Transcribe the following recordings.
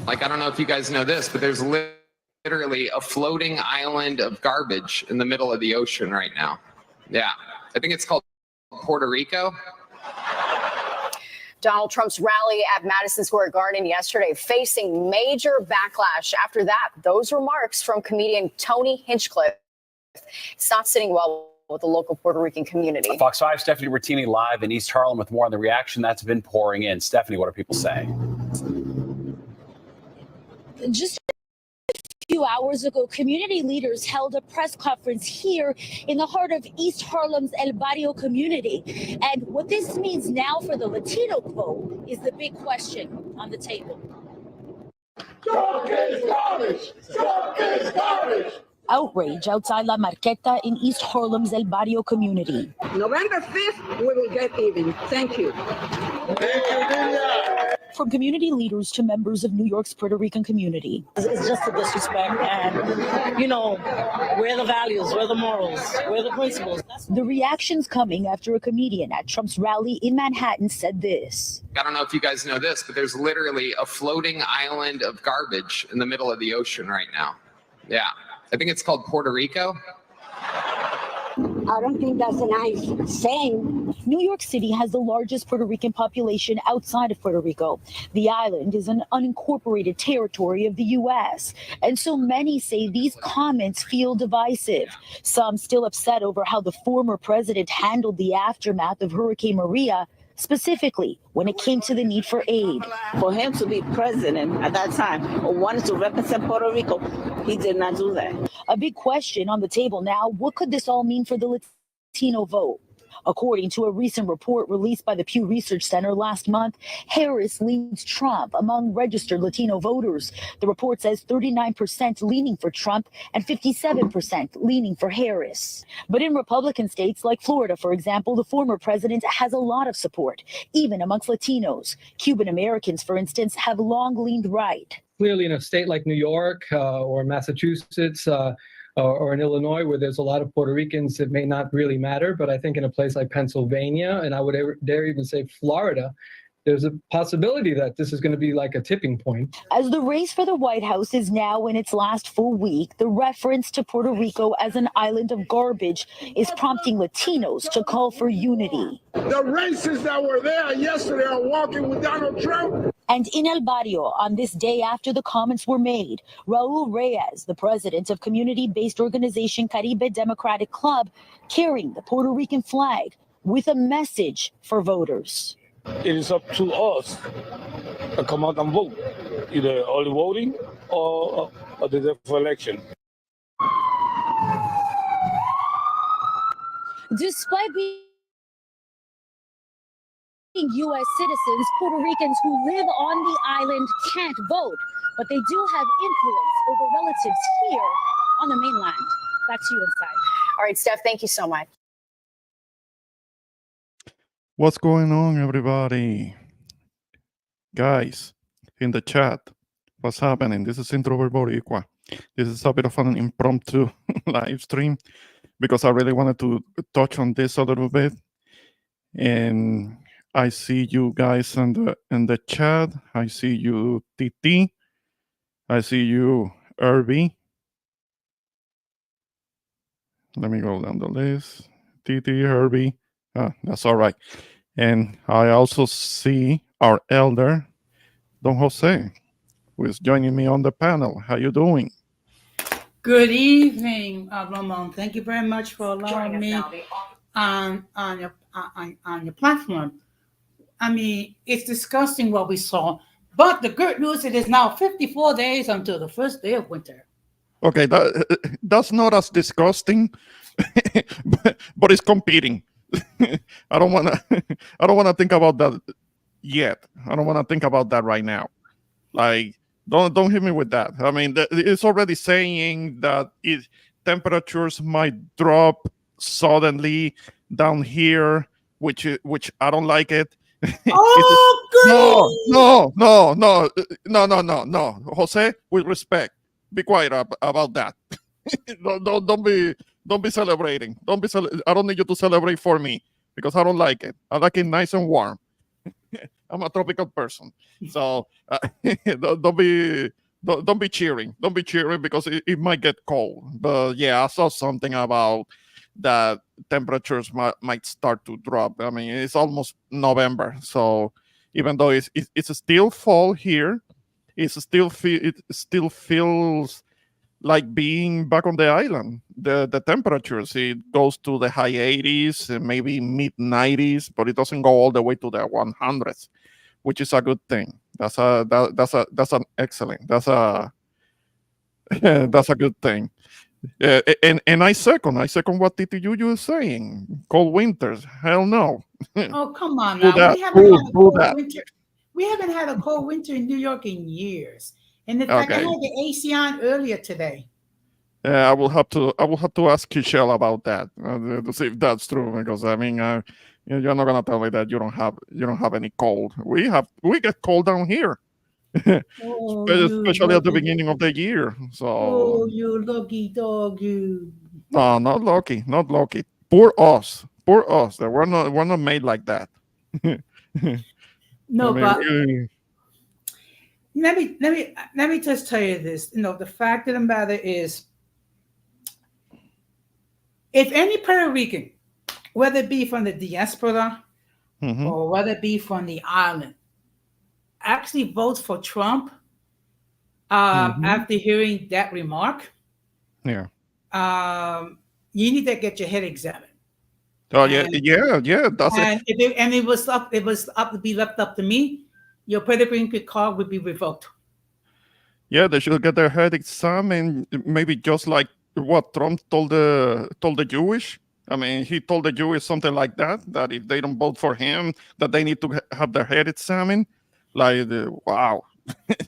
Like, I don't know if you guys know this, but there's literally a floating island of garbage in the middle of the ocean right now. Yeah, I think it's called Puerto Rico. Donald Trump's rally at Madison Square Garden yesterday facing major backlash. After that, those remarks from comedian Tony Hinchcliffe, it's not sitting well with the local Puerto Rican community. Fox 5, Stephanie Bertini live in East Harlem with more on the reaction that's been pouring in. Stephanie, what are people saying? Just a few hours ago, community leaders held a press conference here in the heart of East Harlem's El Barrio community. And what this means now for the Latino vote is the big question on the table. Trump is garbage! Trump is garbage! Outrage outside La Marqueta in East Harlem's El Barrio community. November 5th, we will get even. Thank you. Thank you, Lydia. From community leaders to members of New York's Puerto Rican community. It's just a disrespect, and, you know, where are the values, where are the morals, where are the principles? The reactions coming after a comedian at Trump's rally in Manhattan said this. I don't know if you guys know this, but there's literally a floating island of garbage in the middle of the ocean right now. Yeah, I think it's called Puerto Rico. I don't think that's a nice saying. New York City has the largest Puerto Rican population outside of Puerto Rico. The island is an unincorporated territory of the U.S., and so many say these comments feel divisive. Some still upset over how the former president handled the aftermath of Hurricane Maria, specifically when it came to the need for aid. For him to be president at that time or wanted to represent Puerto Rico, he did not do that. A big question on the table now, what could this all mean for the Latino vote? According to a recent report released by the Pew Research Center last month, Harris leads Trump among registered Latino voters. The report says 39% leaning for Trump and 57% leaning for Harris. But in Republican states like Florida, for example, the former president has a lot of support, even amongst Latinos. Cuban Americans, for instance, have long leaned right. Clearly, in a state like New York or Massachusetts, or in Illinois, where there's a lot of Puerto Ricans, it may not really matter. But I think in a place like Pennsylvania, and I would dare even say Florida, there's a possibility that this is going to be like a tipping point. As the race for the White House is now in its last full week, the reference to Puerto Rico as an island of garbage is prompting Latinos to call for unity. The racists that were there yesterday are walking with Donald Trump. And in El Barrio, on this day after the comments were made, Raul Reyes, the president of community-based organization Caribe Democratic Club, carrying the Puerto Rican flag with a message for voters. It is up to us to come out and vote, either early voting or the day for election. Despite being U.S. citizens, Puerto Ricans who live on the island can't vote, but they do have influence over relatives here on the mainland. Back to you inside. All right, Steph, thank you so much. What's going on, everybody? Guys, in the chat, what's happening? This is Introvert Boricua. This is a bit of an impromptu live stream because I really wanted to touch on this a little bit. And I see you guys in the chat. I see you, TT. I see you, Irby. Let me go down the list. TT, Irby. That's all right. And I also see our elder, Don Jose, who is joining me on the panel. How you doing? Good evening, Ramon. Thank you very much for allowing me on your platform. I mean, it's disgusting what we saw, but the good news, it is now 54 days until the first day of winter. Okay, that's not as disgusting, but it's competing. I don't want to think about that yet. I don't want to think about that right now. Like, don't hit me with that. I mean, it's already saying that temperatures might drop suddenly down here, which I don't like it. Oh, No, Jose, with respect, be quiet about that. Don't be celebrating. I don't need you to celebrate for me because I don't like it. I like it nice and warm. I'm a tropical person, so don't be don't be cheering. Don't be cheering because it might get cold. But yeah, I saw something about that temperatures might start to drop. I mean, it's almost November, so even though it's still fall here, it still feels like being back on the island. The temperatures, it goes to the high 80s and maybe mid 90s, but it doesn't go all the way to the 100s, which is a good thing. That's an excellent. That's a good thing. And I second what TTU is saying. Cold winters, hell no. Oh, come on Do now. that. We haven't had a Do cold that. winter. We haven't had a cold winter in New York in years. And in fact, I Okay. had the AC on earlier today. I will have to ask Kishel about that to see if that's true. Because I mean, you're not gonna tell me that you don't have any cold. We get cold down here, Oh, you especially at the lucky, beginning of the year. So oh, you lucky dog, you. no, not lucky, not lucky. Poor us, poor us. That we're not made like that. I No, mean, but let me just tell you this. You know, the fact of the matter is, if any Puerto Rican, whether it be from the diaspora or whether it be from the island, actually votes for Trump after hearing that remark, yeah. you need to get your head examined. Oh yeah, yeah. That's it. And it was up to be left up to me, your Puerto Rican card would be revoked. Yeah, they should get their head examined. Maybe just like what Trump told the Jewish. I mean, he told the Jewish something like that. That if they don't vote for him, that they need to have their head examined. Like, wow,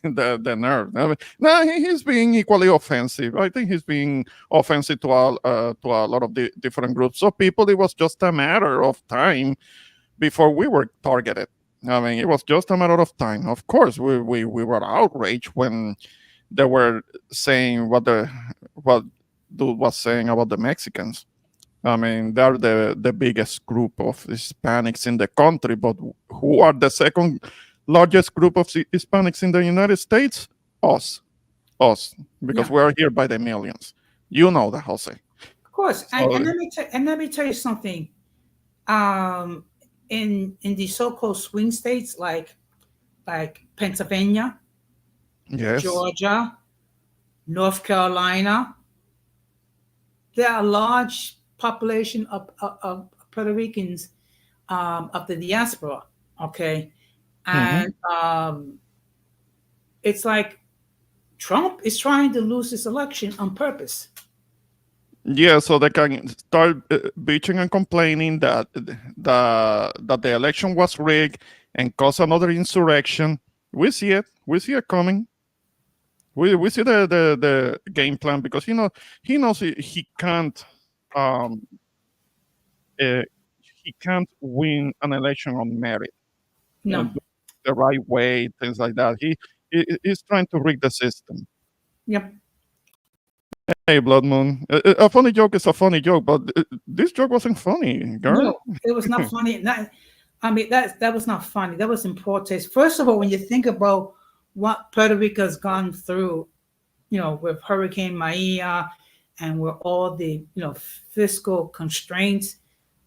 the nerve. I mean, no, he's being equally offensive. I think he's being offensive to a lot of the different groups of people. It was just a matter of time before we were targeted. I mean, it was just a matter of time. Of course, we were outraged when they were saying what dude was saying about the Mexicans. I mean, they're the biggest group of Hispanics in the country, but who are the second largest group of Hispanics in the United States? Us, because we are here by the millions. You know that, Jose. Of course, So, and let me tell you something. In the so-called swing states like Pennsylvania, yes, Georgia, North Carolina, there are a large population of Puerto Ricans of the diaspora. Okay, and it's like Trump is trying to lose this election on purpose. yeah, so they can start bitching and complaining that the election was rigged and cause another insurrection. We see it. We see it coming. We see the game plan because he knows he can't he can't win an election on merit. No. The right way, things like that. He's trying to rig the system. Yep. Hey, Blood Moon. A funny joke is a funny joke, but this joke wasn't funny, girl. No, it was not funny. I mean, that was not funny. That was in poor taste. First of all, when you think about what Puerto Rico has gone through, you know, with Hurricane Maria and with all the, you know, fiscal constraints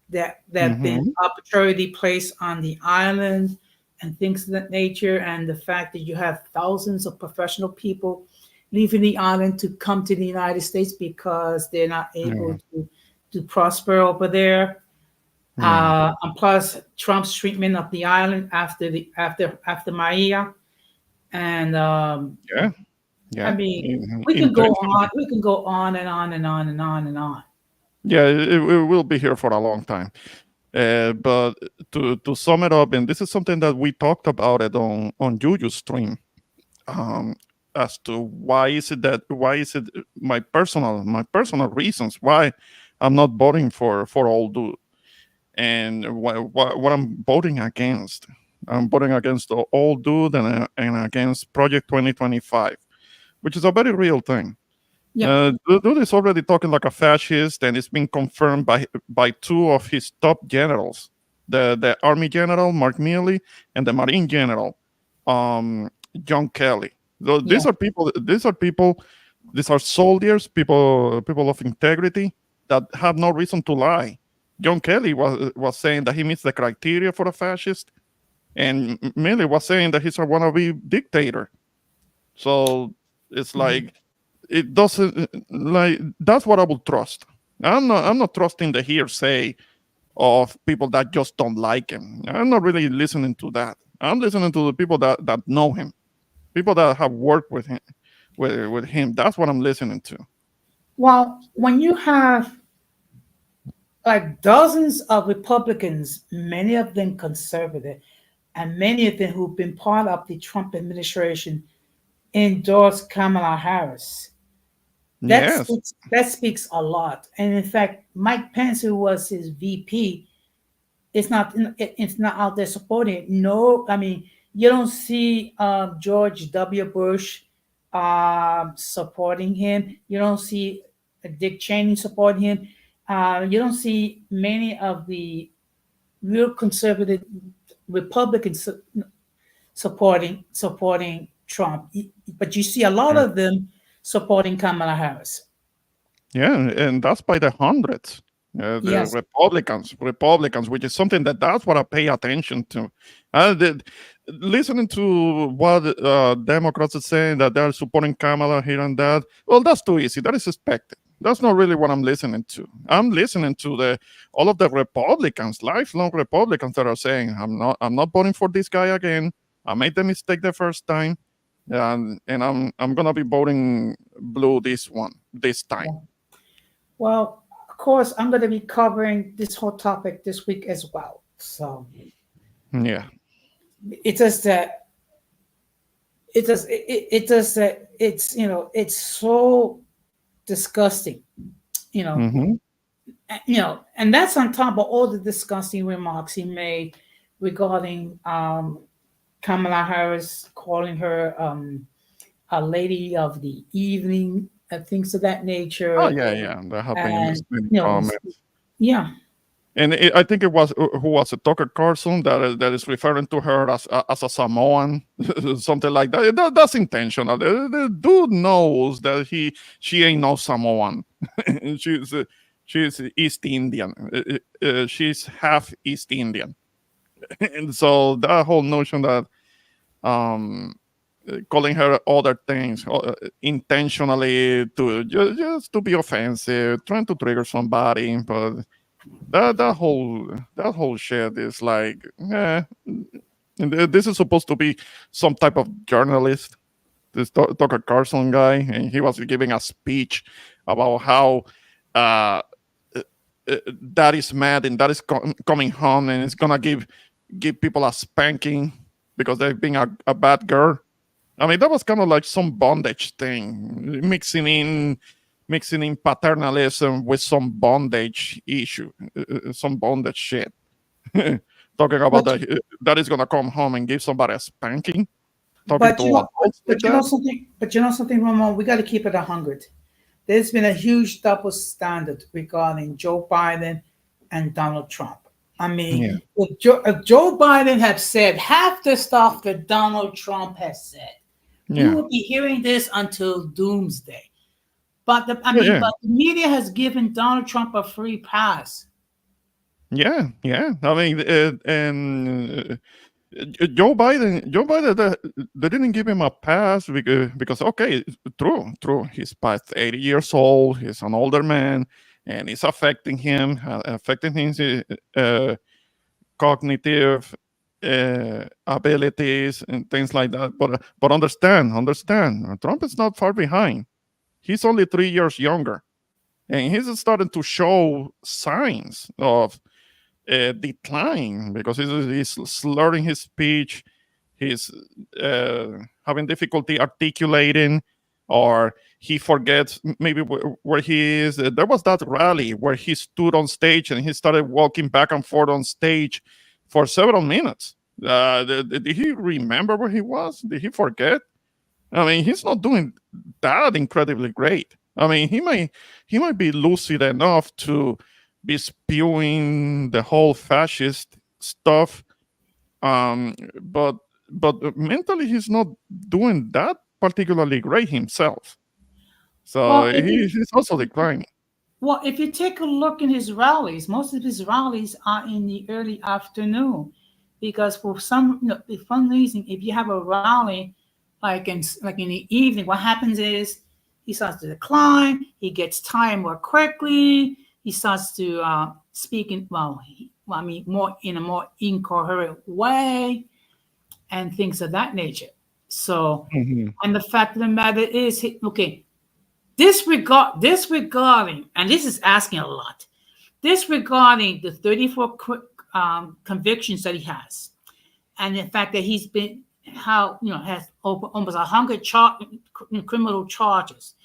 that have been arbitrarily placed on the island and things of that nature, and the fact that you have thousands of professional people leaving the island to come to the United States because they're not able to prosper over there. And plus Trump's treatment of the island after Maria. And yeah. I mean, we can go on. We can go on and on and on and on and on. Yeah, it will be here for a long time. But to sum it up, and this is something that we talked about it on Juju's stream, as to why is it my personal reasons why I'm not voting for old dude, and what I'm voting against. I'm voting against the old dude and against Project 2025, which is a very real thing. Yeah. Dude is already talking like a fascist, and it's been confirmed by two of his top generals the Army General Mark Milley and the Marine General John Kelly. So these Yeah. are people. These are people. These are soldiers, people of integrity that have no reason to lie. John Kelly was saying that he meets the criteria for a fascist, and Milley was saying that he's a wannabe dictator. So it's like it doesn't like that's what I would trust. I'm not trusting the hearsay of people that just don't like him. I'm not really listening to that. I'm listening to the people that know him, people that have worked with him. With him, that's what I'm listening to. Well, when you have like dozens of Republicans, many of them conservative, and many of them who've been part of the Trump administration endorse Kamala Harris. Yes. That speaks a lot. And in fact, Mike Pence, who was his VP, it's not out there supporting it. No, I mean you don't see George W. Bush supporting him. You don't see Dick Cheney supporting him. You don't see many of the real conservative Republicans supporting Trump, but you see a lot of them supporting Kamala Harris. Yeah, and that's by the hundreds. The Yes. Republicans, which is something that's what I pay attention to. Listening to what Democrats are saying that they're supporting Kamala here and that. Well, that's too easy. That is expected. That's not really what I'm listening to. I'm listening to all of the Republicans, lifelong Republicans, that are saying, I'm not voting for this guy again. I made the mistake the first time, and I'm gonna be voting blue this time. Well, of course, I'm going to be covering this whole topic this week as well. So yeah, it's just that it's so disgusting, Mhm. and that's on top of all the disgusting remarks he made regarding Kamala Harris, calling her a lady of the evening and things of that nature. Oh yeah. There have been And, many comments. yeah. And I think it was who was it, Tucker Carlson that is referring to her as a Samoan, something like that. That's intentional. The dude knows that she ain't no Samoan. she's East Indian. She's half East Indian, and so that whole notion that calling her other things intentionally to just to be offensive, trying to trigger somebody, but that whole shit is like, this is supposed to be some type of journalist, this Tucker Carlson guy, and he was giving a speech about how that is mad and that is coming home and it's gonna give people a spanking because they've been a bad girl. I mean, that was kind of like some bondage thing, mixing in paternalism with some bondage issue, some bondage shit. Talking about that is gonna come home and give somebody a spanking. But you know something, Ramon, we got to keep it 100. There's been a huge double standard regarding Joe Biden and Donald Trump. I mean, if Joe Biden had said half the stuff that Donald Trump has said, you would be hearing this until doomsday. But the media has given Donald Trump a free pass. Yeah. I mean, and Joe Biden, they didn't give him a pass because okay, true. He's past 80 years old. He's an older man, and it's affecting his cognitive abilities and things like that. But understand, Trump is not far behind. He's only 3 years younger, and he's starting to show signs of decline because he's slurring his speech. He's having difficulty articulating, or he forgets maybe where he is. There was that rally where he stood on stage and he started walking back and forth on stage for several minutes. Did he remember where he was? Did he forget? I mean, he's not doing that incredibly great. I mean, he might be lucid enough to be spewing the whole fascist stuff. But mentally, he's not doing that particularly great himself. So Well, he's also declining. Well, if you take a look in his rallies, most of his rallies are in the early afternoon, because for some reason, if you have a rally like in the evening, what happens is he starts to decline. He gets tired more quickly. He starts to speak more in a more incoherent way, and things of that nature. So, and the fact of the matter is, disregarding, and this is asking a lot, disregarding the 34 convictions that he has, and the fact that he's been has over almost 100 criminal charges,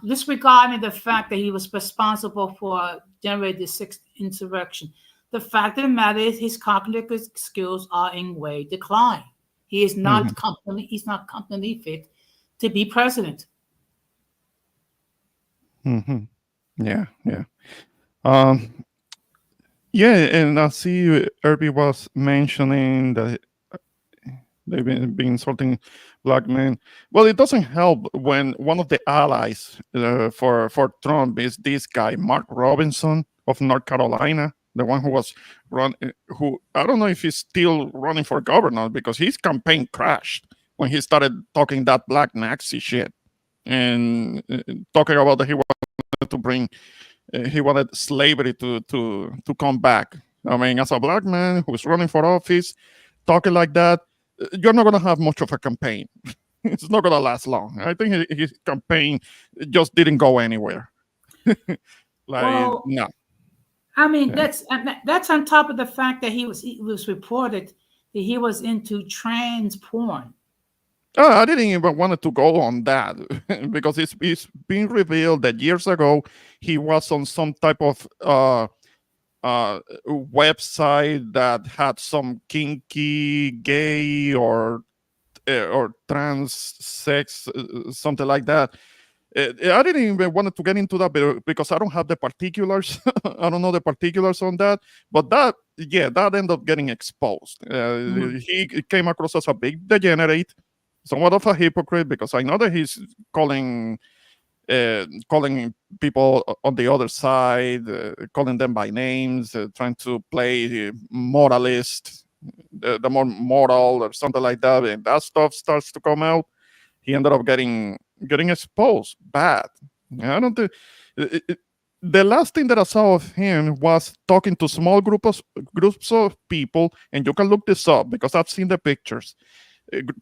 disregarding the fact that he was responsible for generating the 6th insurrection. The fact of the matter is his cognitive skills are in way decline. He is not he's not completely fit to be president. Yeah. Yeah, and I see Irby was mentioning that they've been insulting black men. Well, it doesn't help when one of the allies for Trump is this guy, Mark Robinson of North Carolina, the one who was who I don't know if he's still running for governor, because his campaign crashed when he started talking that black Nazi shit and talking about that he wanted to bring. He wanted slavery to come back. I mean, as a black man who's running for office, talking like that, you're not going to have much of a campaign. It's not going to last long. I think his campaign just didn't go anywhere. No. I mean, that's on top of the fact that he was reported that he was into trans porn. I didn't even want to go on that because it's been revealed that years ago he was on some type of website that had some kinky gay or trans sex, something like that. I didn't even want to get into that because I don't have the particulars. I don't know the particulars on that, but that ended up getting exposed. He came across as a big degenerate, somewhat of a hypocrite, because I know that he's calling people on the other side, calling them by names, trying to play moralist, the more moral or something like that, and that stuff starts to come out. He ended up getting exposed bad. I don't think the last thing that I saw of him was talking to small groups of people, and you can look this up because I've seen the pictures.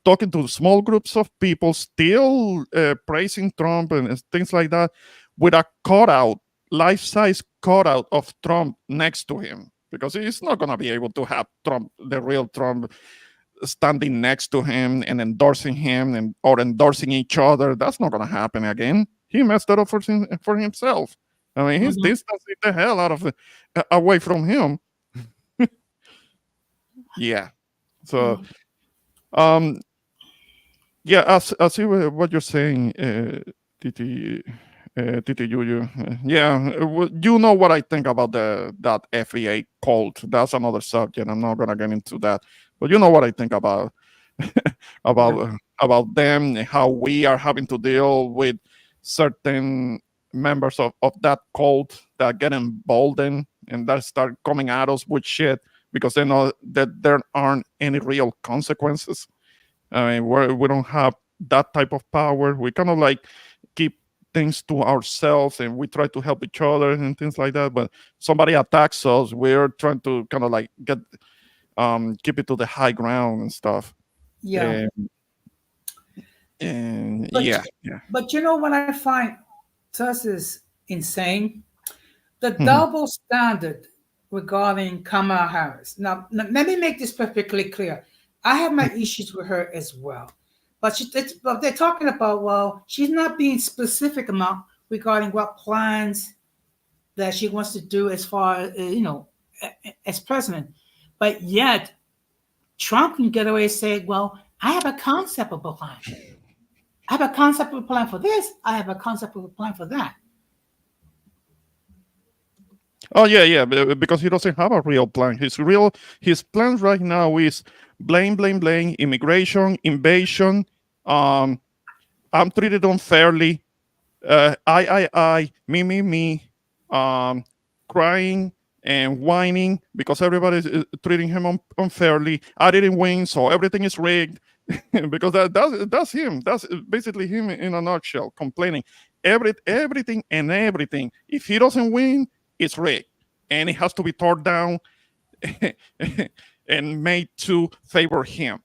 Talking to small groups of people, still praising Trump and things like that, with a life-size cutout of Trump next to him, because he's not going to be able to have Trump, the real Trump, standing next to him and endorsing him or endorsing each other. That's not going to happen again. He messed it up for himself. I mean, he's distancing the hell out of away from him. Yeah. So, yeah, I see what you're saying, Titi Yuyu. Yeah, you know what I think about that FEA cult. That's another subject. I'm not gonna get into that, but you know what I think about about them and how we are having to deal with certain members of that cult that get emboldened and that start coming at us with shit because they know that there aren't any real consequences. I mean, we don't have that type of power. We kind of like keep things to ourselves and we try to help each other and things like that. But somebody attacks us, we're trying to kind of like keep it to the high ground and stuff. Yeah. But you know what I find just is insane? The double standard regarding Kamala Harris. Now, let me make this perfectly clear. I have my issues with her as well. But they're talking about, well, she's not being specific enough regarding what plans that she wants to do as far as, as president. But yet, Trump can get away and say, well, I have a concept of a plan. I have a concept of a plan for this. I have a concept of a plan for that. Oh yeah, because he doesn't have a real plan. His plan right now is blame, immigration, invasion. Um, I'm treated unfairly. Me, crying and whining because everybody's treating him unfairly. I didn't win, so everything is rigged. Because that's him. That's basically him in a nutshell, complaining everything and everything. If he doesn't win, it's rigged, and it has to be torn down and made to favor him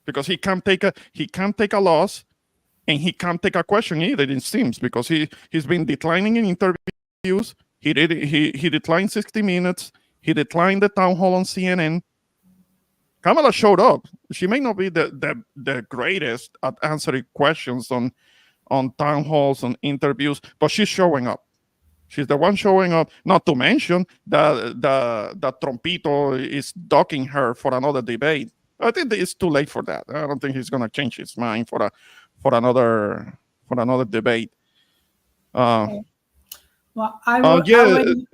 because he can't take a loss and he can't take a question either. It seems because he's been declining in interviews. He declined 60 Minutes. He declined the town hall on CNN. Kamala showed up. She may not be the greatest at answering questions on town halls and interviews, but she's showing up. She's the one showing up. Not to mention that the Trompito is ducking her for another debate. I think it's too late for that. I don't think he's gonna change his mind for another debate. Well, I Yeah, already.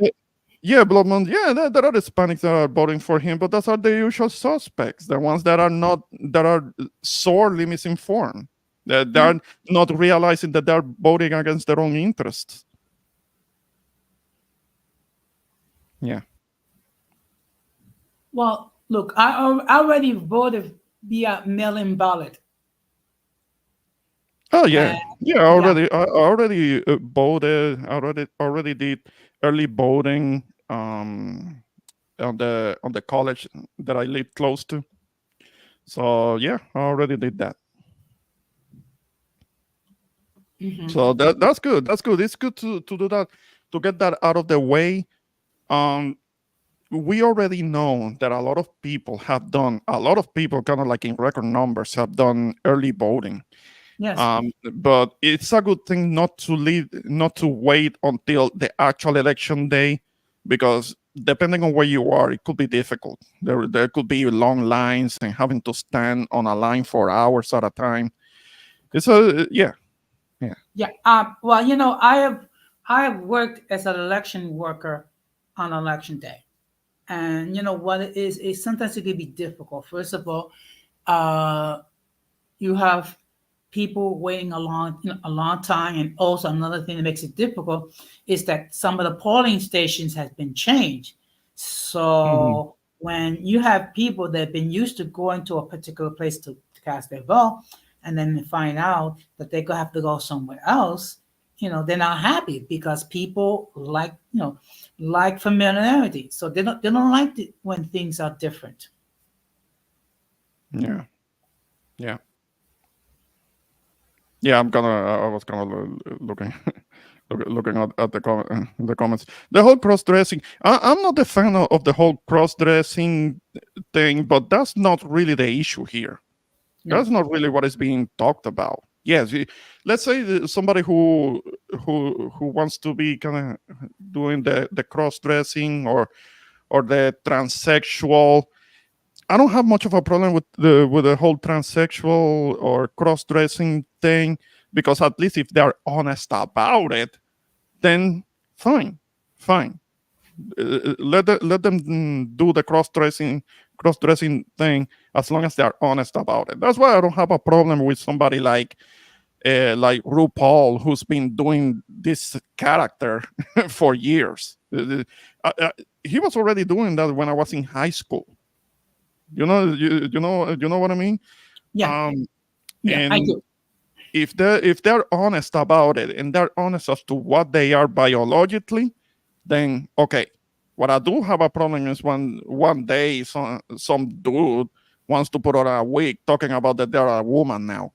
yeah, Bloodmont. Yeah, there are Hispanics that are voting for him, but those are the usual suspects, the ones that are sorely misinformed, that are not realizing that they're voting against their own interests. Yeah. Well, look, I already voted via mail-in ballot. Oh yeah, yeah. I yeah. already voted. Already did early voting. On the college that I live close to. So yeah, I already did that. So that's good. That's good. It's good to do that, to get that out of the way. We already know that a lot of people, kind of like in record numbers, have done early voting. Yes. But it's a good thing not to wait until the actual election day, because depending on where you are, it could be difficult. There could be long lines and having to stand on a line for hours at a time. It's yeah. Well, I have worked as an election worker on election day, and you know what it is sometimes it can be difficult. First of all, you have people waiting a long time, and also another thing that makes it difficult is that some of the polling stations has been changed. So when you have people that have been used to going to a particular place to cast their vote, and then they find out that they have to go somewhere else, they're not happy because people like familiarity. So they don't like it when things are different. Yeah. Yeah, I was gonna looking looking at the comments. The whole cross dressing. I'm not a fan of the whole cross dressing thing, but that's not really the issue here. No. That's not really what is being talked about. Yes, let's say somebody who wants to be kind of doing the cross dressing or the transsexual. I don't have much of a problem with the whole transsexual or cross dressing thing, because at least if they're honest about it, then fine. Let them do the cross dressing thing as long as they're honest about it. That's why I don't have a problem with somebody like RuPaul, who's been doing this character for years. He was already doing that when I was in high school. You know what I mean? Yeah. And I do. If they're honest about it and they're honest as to what they are biologically, then okay. What I do have a problem is when one day some dude wants to put on a wig talking about that they're a woman now,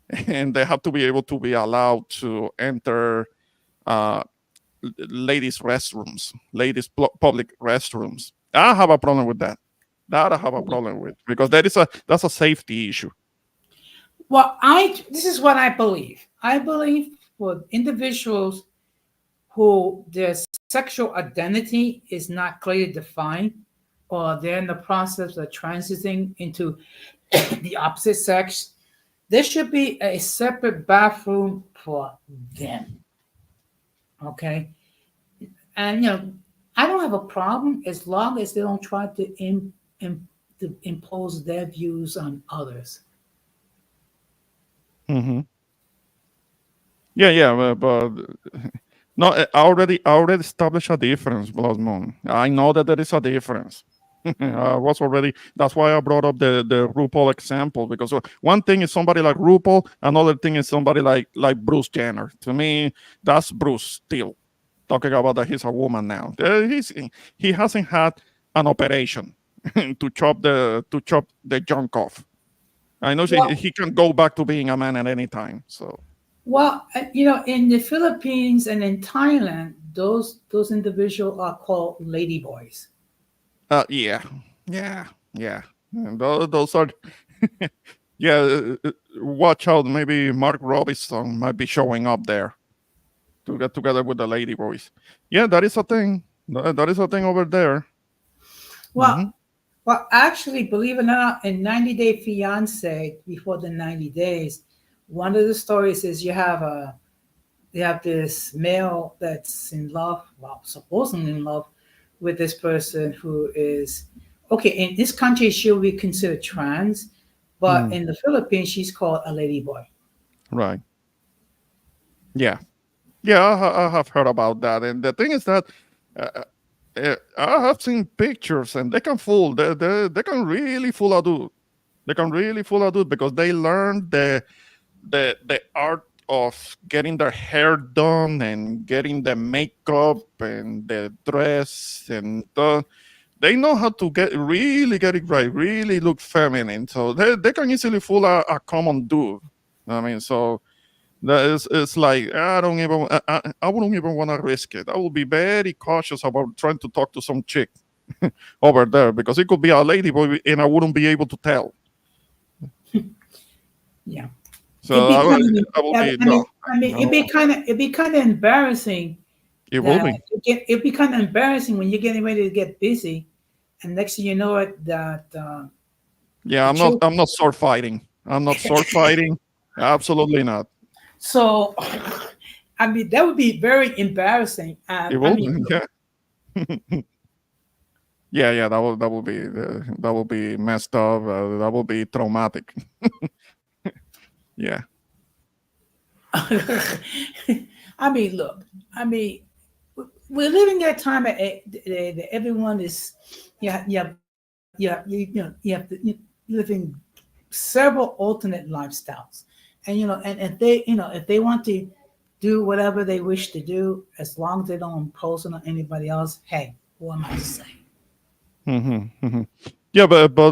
and they have to be able to be allowed to enter ladies' restrooms, public restrooms. I have a problem with that. That I have a problem with, because that's a safety issue. Well, this is what I believe. I believe for individuals who their sexual identity is not clearly defined, or they're in the process of transiting into the opposite sex, there should be a separate bathroom for them. Okay? And I don't have a problem as long as they don't try to impose their views on others. Hmm. Yeah, but no, I already established a difference, Blood Moon. I know that there is a difference. That's why I brought up the RuPaul example, because one thing is somebody like RuPaul, another thing is somebody like Bruce Jenner. To me, that's Bruce still talking about that he's a woman now. He hasn't had an operation to chop the junk off. I know Well, he can go back to being a man at any time. So in the Philippines and in Thailand, those individuals are called ladyboys. yeah, yeah. And those are yeah. Watch out, maybe Mark Robinson might be showing up there to get together with the lady boys. Yeah, that is a thing. That is a thing over there. Well, Hmm. well, actually, believe it or not, in 90 Day Fiance, before the 90 days, one of the stories is you have this male that's in love, well, supposedly in love with this person who is okay. In this country, she'll be considered trans, but Mm, in the Philippines, she's called a lady boy. right. Yeah. Yeah, I have heard about that. And the thing is that uh, I have seen pictures, and they can fool. They can really fool a dude. They can really fool a dude because they learn the art of getting their hair done and getting the makeup and the dress and they know how to get it right, really look feminine. So they can easily fool a common dude. I mean, so that is it's like I wouldn't even want to risk it. I will be very cautious about trying to talk to some chick over there because it could be a lady boy and I wouldn't be able to tell. Yeah, it'd So be kind I will of. be no, no, It'd be kind of embarrassing it will that be. it'd be kind of embarrassing when you're getting ready to get busy, and next thing you know it, that Yeah, the chick. I'm not sword fighting. I'm not sword fighting. Absolutely not. So, I mean, that would be very embarrassing. It I will mean, be. Yeah. Yeah, that will be messed up. That will be traumatic. Yeah. I mean, look, I mean, we're living at a time that everyone is, you living several alternate lifestyles, and and if they want to do whatever they wish to do, as long as they don't impose it on anybody else, hey, who am I to say? Hmm. Yeah, but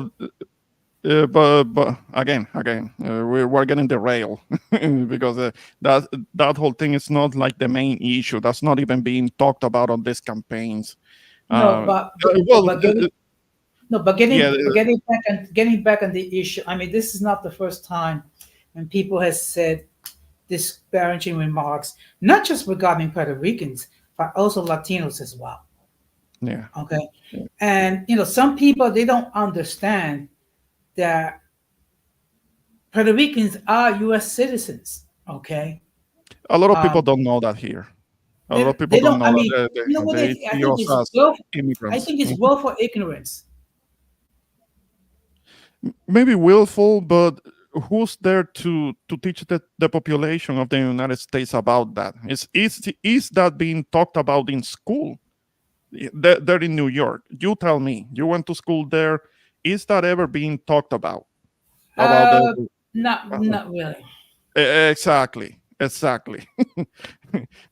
again, we're getting derailed because that whole thing is not like the main issue. That's not even being talked about on these campaigns. No, Uh, well, but getting no, but yeah, getting back on the issue. I mean, this is not the first time when people has said disparaging remarks, not just regarding Puerto Ricans, but also Latinos as well. yeah. Okay, and some people they don't understand that Puerto Ricans are U.S. citizens. Okay, A lot of people um, don't know that here. A lot of people they don't don't. I know mean, that you know what? they I see think us it's as well. I immigrants. think it's well for ignorance. Maybe willful, but who's there to teach the population of the United States about that? Is that being talked about in school? There in New York. You tell me. You went to school there. Is that ever being talked about? About the Uh, not really. exactly.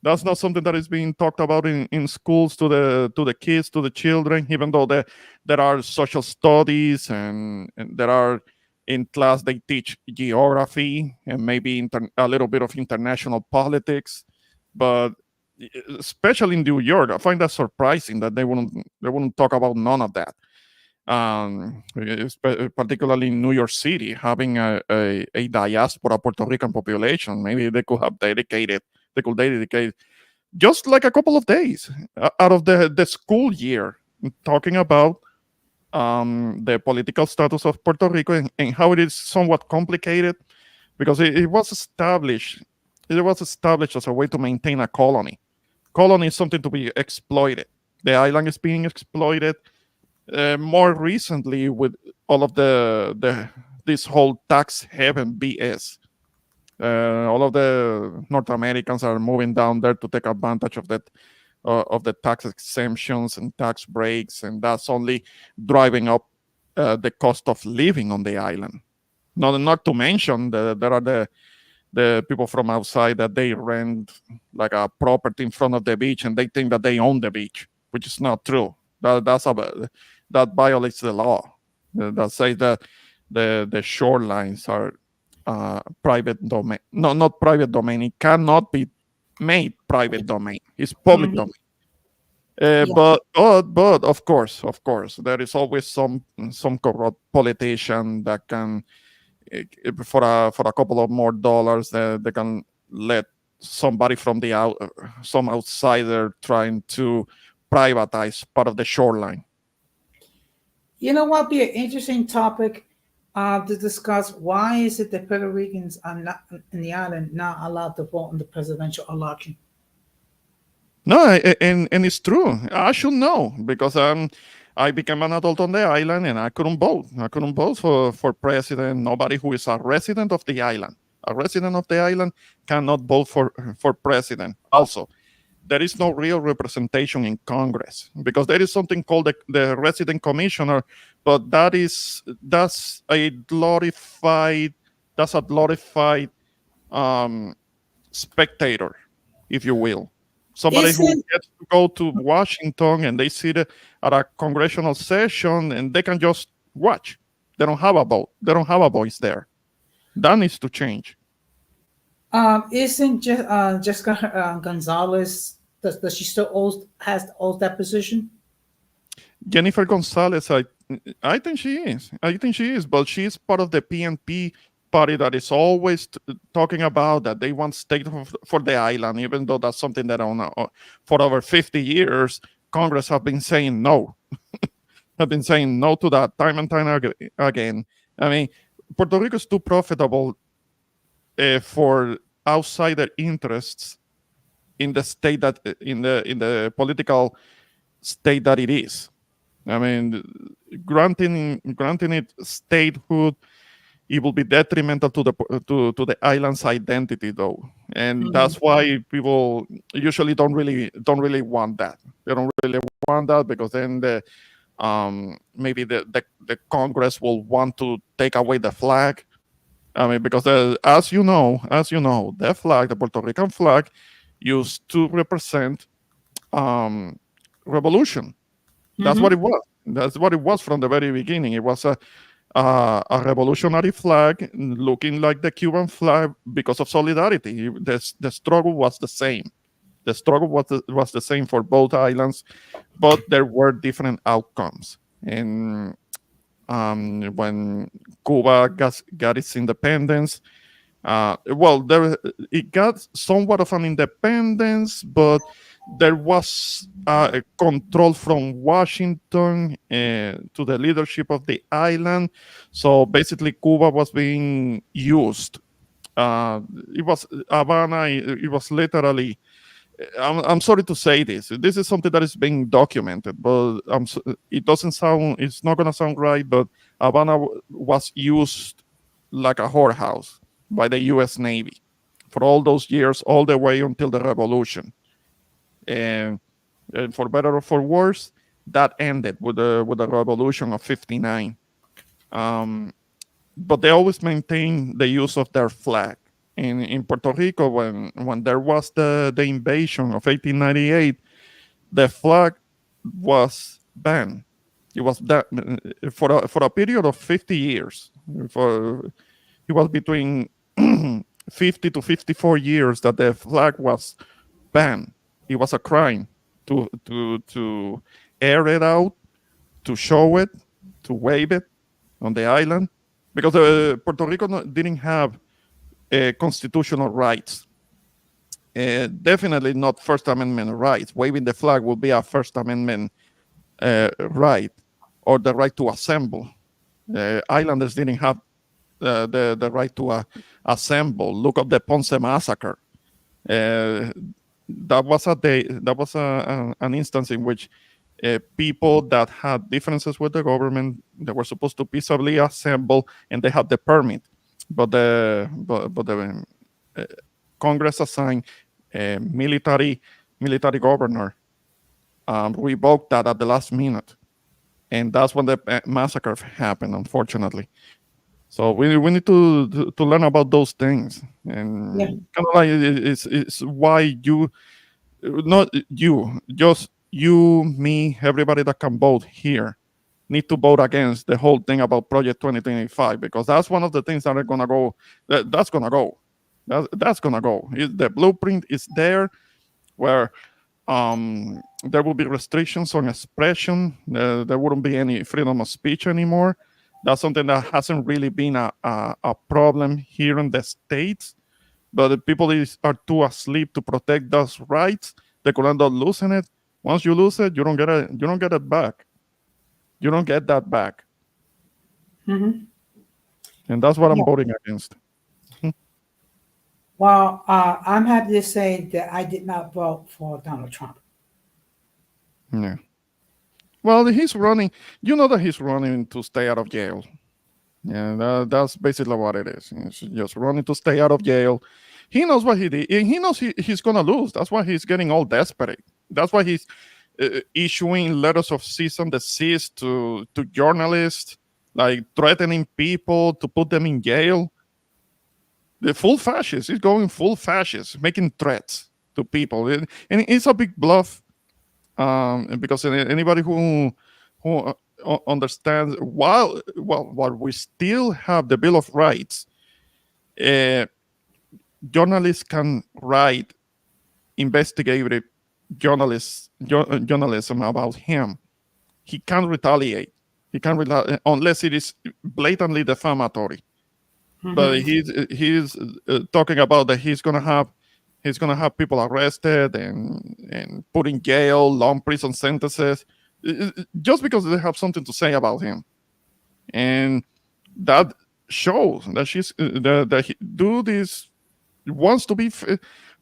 That's not something that is being talked about in schools to the kids, to the children, even though there are social studies and there are in class they teach geography and maybe a little bit of international politics. But especially in New York, I find that surprising that they wouldn't talk about none of that. Particularly in New York City, having a diaspora Puerto Rican population, maybe they could dedicate just like a couple of days out of the school year talking about the political status of Puerto Rico and how it is somewhat complicated because it was established. It was established as a way to maintain a colony. Colony is something to be exploited. The island is being exploited. More recently, with all of this whole tax haven BS, all of the North Americans are moving down there to take advantage of the tax exemptions and tax breaks, and that's only driving up the cost of living on the island. Not to mention there are the people from outside that they rent like a property in front of the beach, and they think that they own the beach, which is not true. That violates the law. That says that the shorelines are private domain. No, not private domain. It cannot be made private domain. It's public domain. But of course, there is always some corrupt politician that can, for a couple of more dollars, they can let somebody from some outsider trying to privatize part of the shoreline. You know what? Be an interesting topic to discuss. Why is it that Puerto Ricans are not in the island not allowed to vote in the presidential election? No, and it's true. I should know because I became an adult on the island and I couldn't vote. I couldn't vote for president. Nobody who is a resident of the island. A resident of the island cannot vote for president. Also, there is no real representation in Congress because there is something called the resident commissioner, but that's a glorified spectator, if you will. Somebody who gets to go to Washington and they sit at a congressional session and they can just watch. They don't have a vote. They don't have a voice there. That needs to change. Isn't Jessica Gonzalez? Does she still has that position? Jennifer Gonzalez, I think she is. I think she is, but she is part of the PNP party that is always talking about that they want state for the island, even though that's something that for over 50 years Congress have been saying no. Have been saying no to that time and time again. I mean, Puerto Rico is too profitable for outsider interests in the state that in the political state that it is. I mean, granting it statehood, it will be detrimental to the island's identity, though, and that's why people usually don't really want that. They don't really want that because then maybe the Congress will want to take away the flag. I mean, because as you know, the flag, the Puerto Rican flag, used to represent revolution. That's what it was. That's what it was from the very beginning. It was a revolutionary flag looking like the Cuban flag because of solidarity. The struggle was the same. The struggle was the same for both islands, but there were different outcomes. And when Cuba got its independence, it got somewhat of an independence, but there was a control from Washington to the leadership of the island. So basically, Cuba was being used. It was Havana. It was literally. I'm sorry to say this. This is something that is being documented, but it doesn't sound. It's not going to sound right. But Havana was used like a whorehouse by the U.S. Navy for all those years, all the way until the revolution. And for better or for worse, that ended with the revolution of '59. But they always maintained the use of their flag. In Puerto Rico, when there was the invasion of 1898, the flag was banned. It was that for a period of 50 years. It was between 50 to 54 years that the flag was banned. It was a crime to air it out, to show it, to wave it on the island, because Puerto Rico didn't have constitutional rights. Definitely not First Amendment rights. Waving the flag will be a First Amendment right, or the right to assemble. Islanders didn't have the right to assemble. Look up the Ponce massacre. That was an instance in which people that had differences with the government. They were supposed to peaceably assemble, and they had the permit, but the Congress assigned a military governor revoked that at the last minute, and that's when the massacre happened, unfortunately. So we need to learn about those things, and Yeah. kind of like it's why you, not you, just you, me, everybody that can vote here need to vote against the whole thing about Project 2025, because that's one of the things that are gonna go. That's gonna go. That's gonna go. The blueprint is there, where there will be restrictions on expression. There wouldn't be any freedom of speech anymore. That's something that hasn't really been a problem here in the States, but the people are too asleep to protect those rights. They could end up losing it. Once you lose it, you don't get it. You don't get it back. You don't get that back, Mm-hmm. and that's what I'm Yeah. voting against. Well, I'm happy to say that I did not vote for Donald Trump. Yeah. Well, he's running. You know that he's running to stay out of jail. Yeah, that's basically what it is. He's just running to stay out of jail. He knows what he did. He knows he's going to lose. That's why he's getting all desperate. That's why he's issuing letters of cease and desist to journalists, like threatening people to put them in jail. The full fascist. He's going full fascist, making threats to people. And it's a big bluff, because anybody who understands, while we still have the Bill of Rights, journalists can write investigative journalism about him. He can't retaliate. He can't retaliate unless it is blatantly defamatory. Mm-hmm. But he's talking about that he's gonna have people arrested and put in jail, long prison sentences, just because they have something to say about him, and that shows that dude wants to be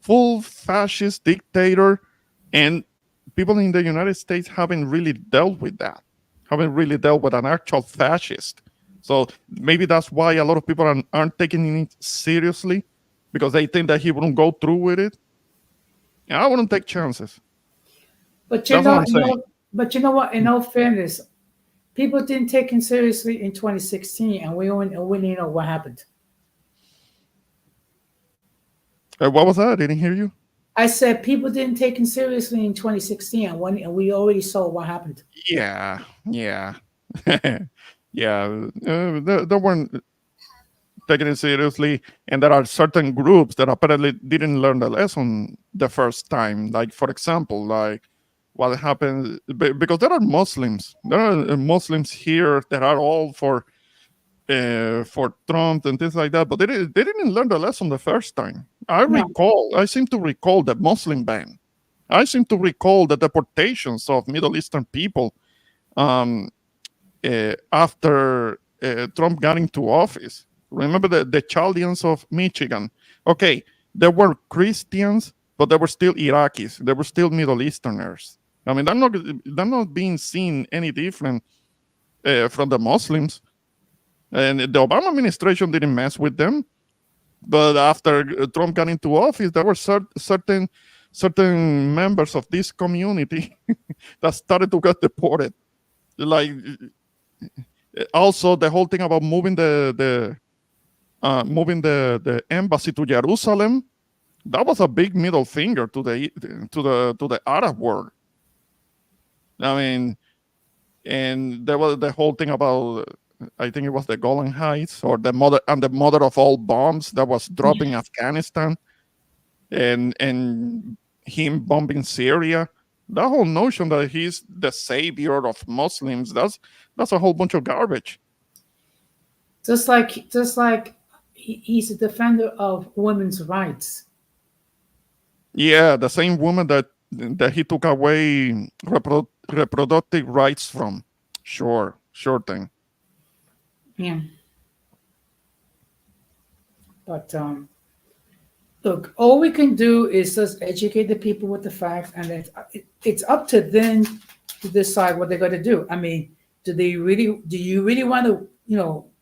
full fascist dictator, and people in the United States haven't really dealt with that, haven't really dealt with an actual fascist. So maybe that's why a lot of people aren't taking it seriously, because they think that he wouldn't go through with it. I wouldn't take chances. But That's what I'm saying. But you know what? In all fairness, people didn't take him seriously in 2016, and we didn't know what happened. What was that? I didn't hear you. I said people didn't take him seriously in 2016, and we already saw what happened. Yeah. Yeah, they weren't taking it seriously, and there are certain groups that apparently didn't learn the lesson the first time. Like, for example, like what happened, because there are Muslims here that are all for Trump and things like that, but they didn't learn the lesson the first time. I seem to recall the Muslim ban. I seem to recall the deportations of Middle Eastern people after Trump got into office. Remember the Chaldeans of Michigan? Okay, they were Christians, but they were still Iraqis. They were still Middle Easterners. I mean, they're not being seen any different from the Muslims. And the Obama administration didn't mess with them. But after Trump got into office, there were certain members of this community that started to get deported. Like, also the whole thing about moving the embassy to Jerusalem, that was a big middle finger to the Arab world. I mean, and there was the whole thing about, I think it was the Golan Heights, or the mother of all bombs that was dropped in Afghanistan, and him bombing Syria. That whole notion that he's the savior of Muslims, that's a whole bunch of garbage. Just like he's a defender of women's rights. Yeah, the same woman that he took away reproductive rights from. Sure thing. Yeah. But look, all we can do is just educate the people with the facts, and it's up to them to decide what they're going to do. I mean, do you really want to,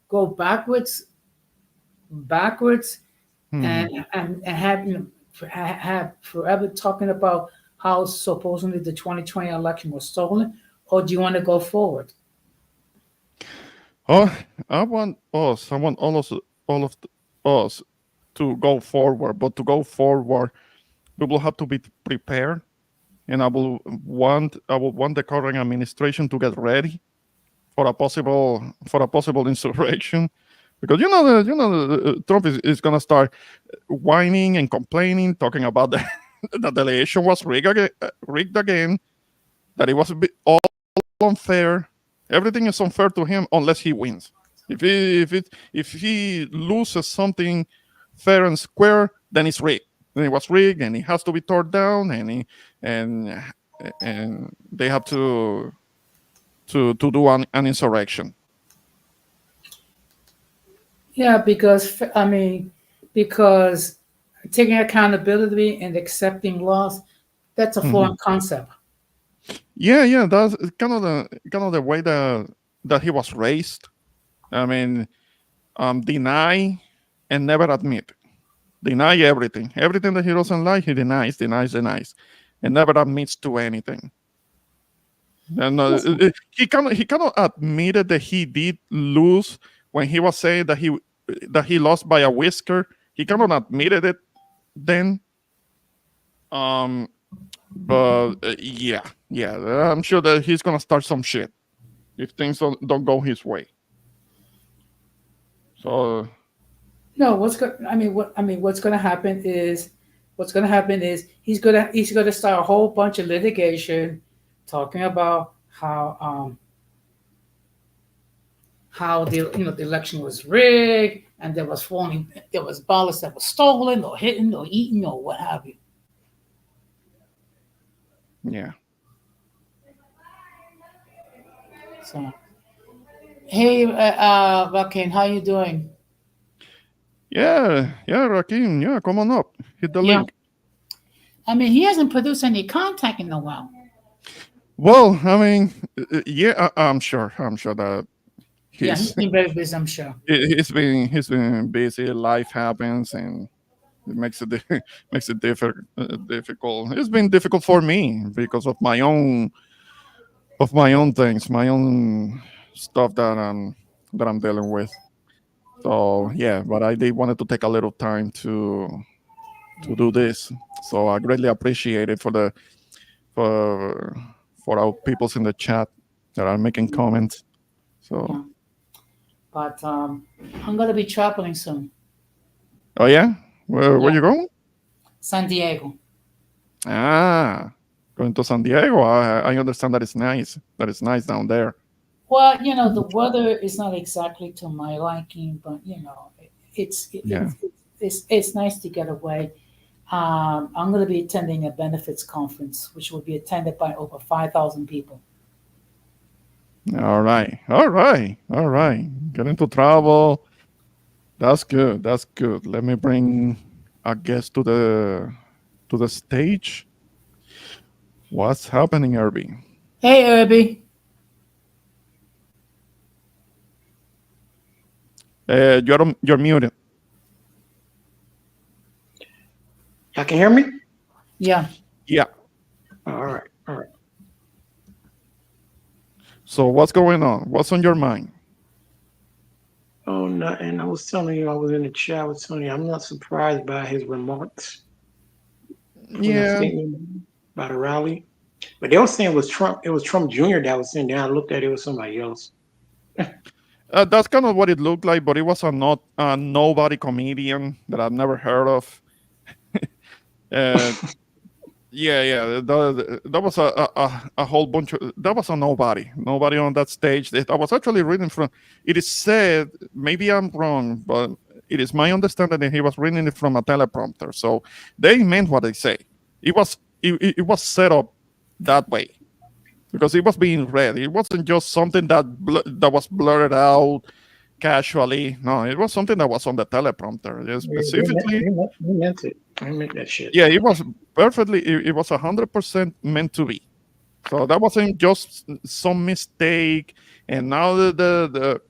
go backwards, and have, have forever talking about how supposedly the 2020 election was stolen, or do you want to go forward? Oh, I want all of us to go forward, but to go forward, we will have to be prepared, and I will want the current administration to get ready for a possible insurrection, because Trump is gonna start whining and complaining, talking about that the election was rigged again, that it was all unfair. Everything is unfair to him unless he wins. If he loses something fair and square, then it's rigged. Then it was rigged, and it has to be torn down, and they have to do an insurrection. Yeah, because taking accountability and accepting loss, that's a foreign concept. Yeah, that's kind of the way that he was raised. I mean, deny and never admit. Deny everything that he doesn't like. He denies, and never admits to anything. And he kind of admitted that he did lose when he was saying that he lost by a whisker. He kind of admitted it then. But yeah, I'm sure that he's gonna start some shit if things don't go his way. So no, what's gonna happen is he's gonna start a whole bunch of litigation talking about how the election was rigged and there was ballots that were stolen or hidden or eaten or what have you. Yeah. So, hey, Rakim, how you doing? Yeah, Rakim, yeah, come on up. Hit the link. I mean, he hasn't produced any content in a while. Well, I mean, yeah, I'm sure that he's been very busy, I'm sure. He's been busy. Life happens, and it makes it difficult. It's been difficult for me because of my own things, my own stuff that I'm dealing with. So yeah, but I did wanted to take a little time to do this. So I greatly appreciate it for our peoples in the chat that are making comments. So, yeah. But I'm gonna be traveling soon. Oh yeah, where you going? San Diego. Going to San Diego. I understand that it's nice. That it's nice down there. Well, the weather is not exactly to my liking, but it's nice to get away. I'm going to be attending a benefits conference, which will be attended by over 5,000 people. All right. Getting to travel. That's good. Let me bring a guest to the stage. What's happening, Irby? Hey, Irby. You're muted. Y'all can hear me? Yeah. All right. So what's going on? What's on your mind? Oh, nothing. I was telling you, I was in the chat. I was telling you, I'm not surprised by his remarks. Yeah. By the rally. But they were saying it was Trump. It was Trump Jr. that was sitting down. I looked at it, was somebody else. That's kind of what it looked like, but it was a nobody comedian that I've never heard of. Yeah. That was a whole bunch of. That was a nobody on that stage. I was actually reading from. It is said, maybe I'm wrong, but it is my understanding that he was reading it from a teleprompter. So they meant what they say. It was set up that way because it was being read. It wasn't just something that was blurted out casually. No, it was something that was on the teleprompter. Specifically, he meant it. I meant that shit. Yeah, it was perfectly. It was 100% meant to be. So that wasn't just some mistake. And now the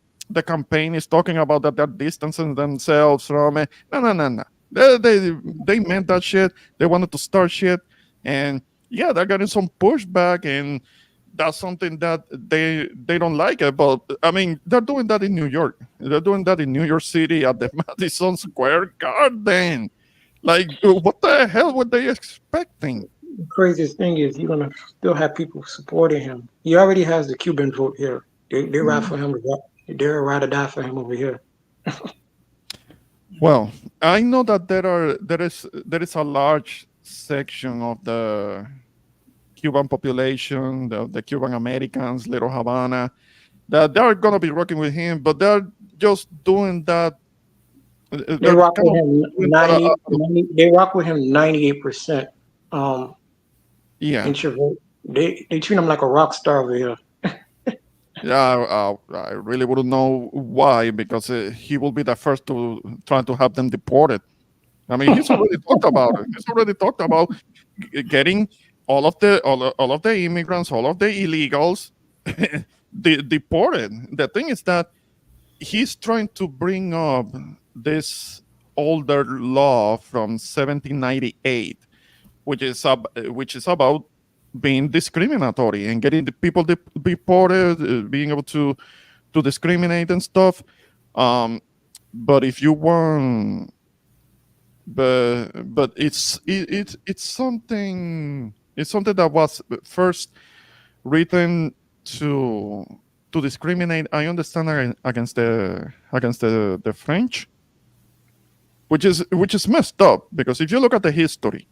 campaign is talking about that they're distancing themselves from it. No. They meant that shit. They wanted to start shit. And yeah, they're getting some pushback, and that's something that they don't like it. But I mean, they're doing that in New York. They're doing that in New York City at the Madison Square Garden. Like, what the hell were they expecting? The craziest thing is you're gonna still have people supporting him. He already has the Cuban vote here. They ride for him. They're ride or die for him over here. Well, I know that there is a large section of the Cuban population, the Cuban Americans, Little Havana, that they're gonna be working with him, but they're just doing that. They rock with him 90. They rock with him 98%. Yeah. Introvert. They treat him like a rock star over here. Yeah, I really wouldn't know why, because he will be the first to try to have them deported. I mean, he's already talked about it. He's already talked about getting all of the immigrants, all of the illegals deported. The thing is that he's trying to bring up this older law from 1798, which is about being discriminatory and getting the people deported, being able to discriminate and stuff. But if you want, but it's something that was first written to discriminate. I understand against the French, which is messed up, because if you look at the history,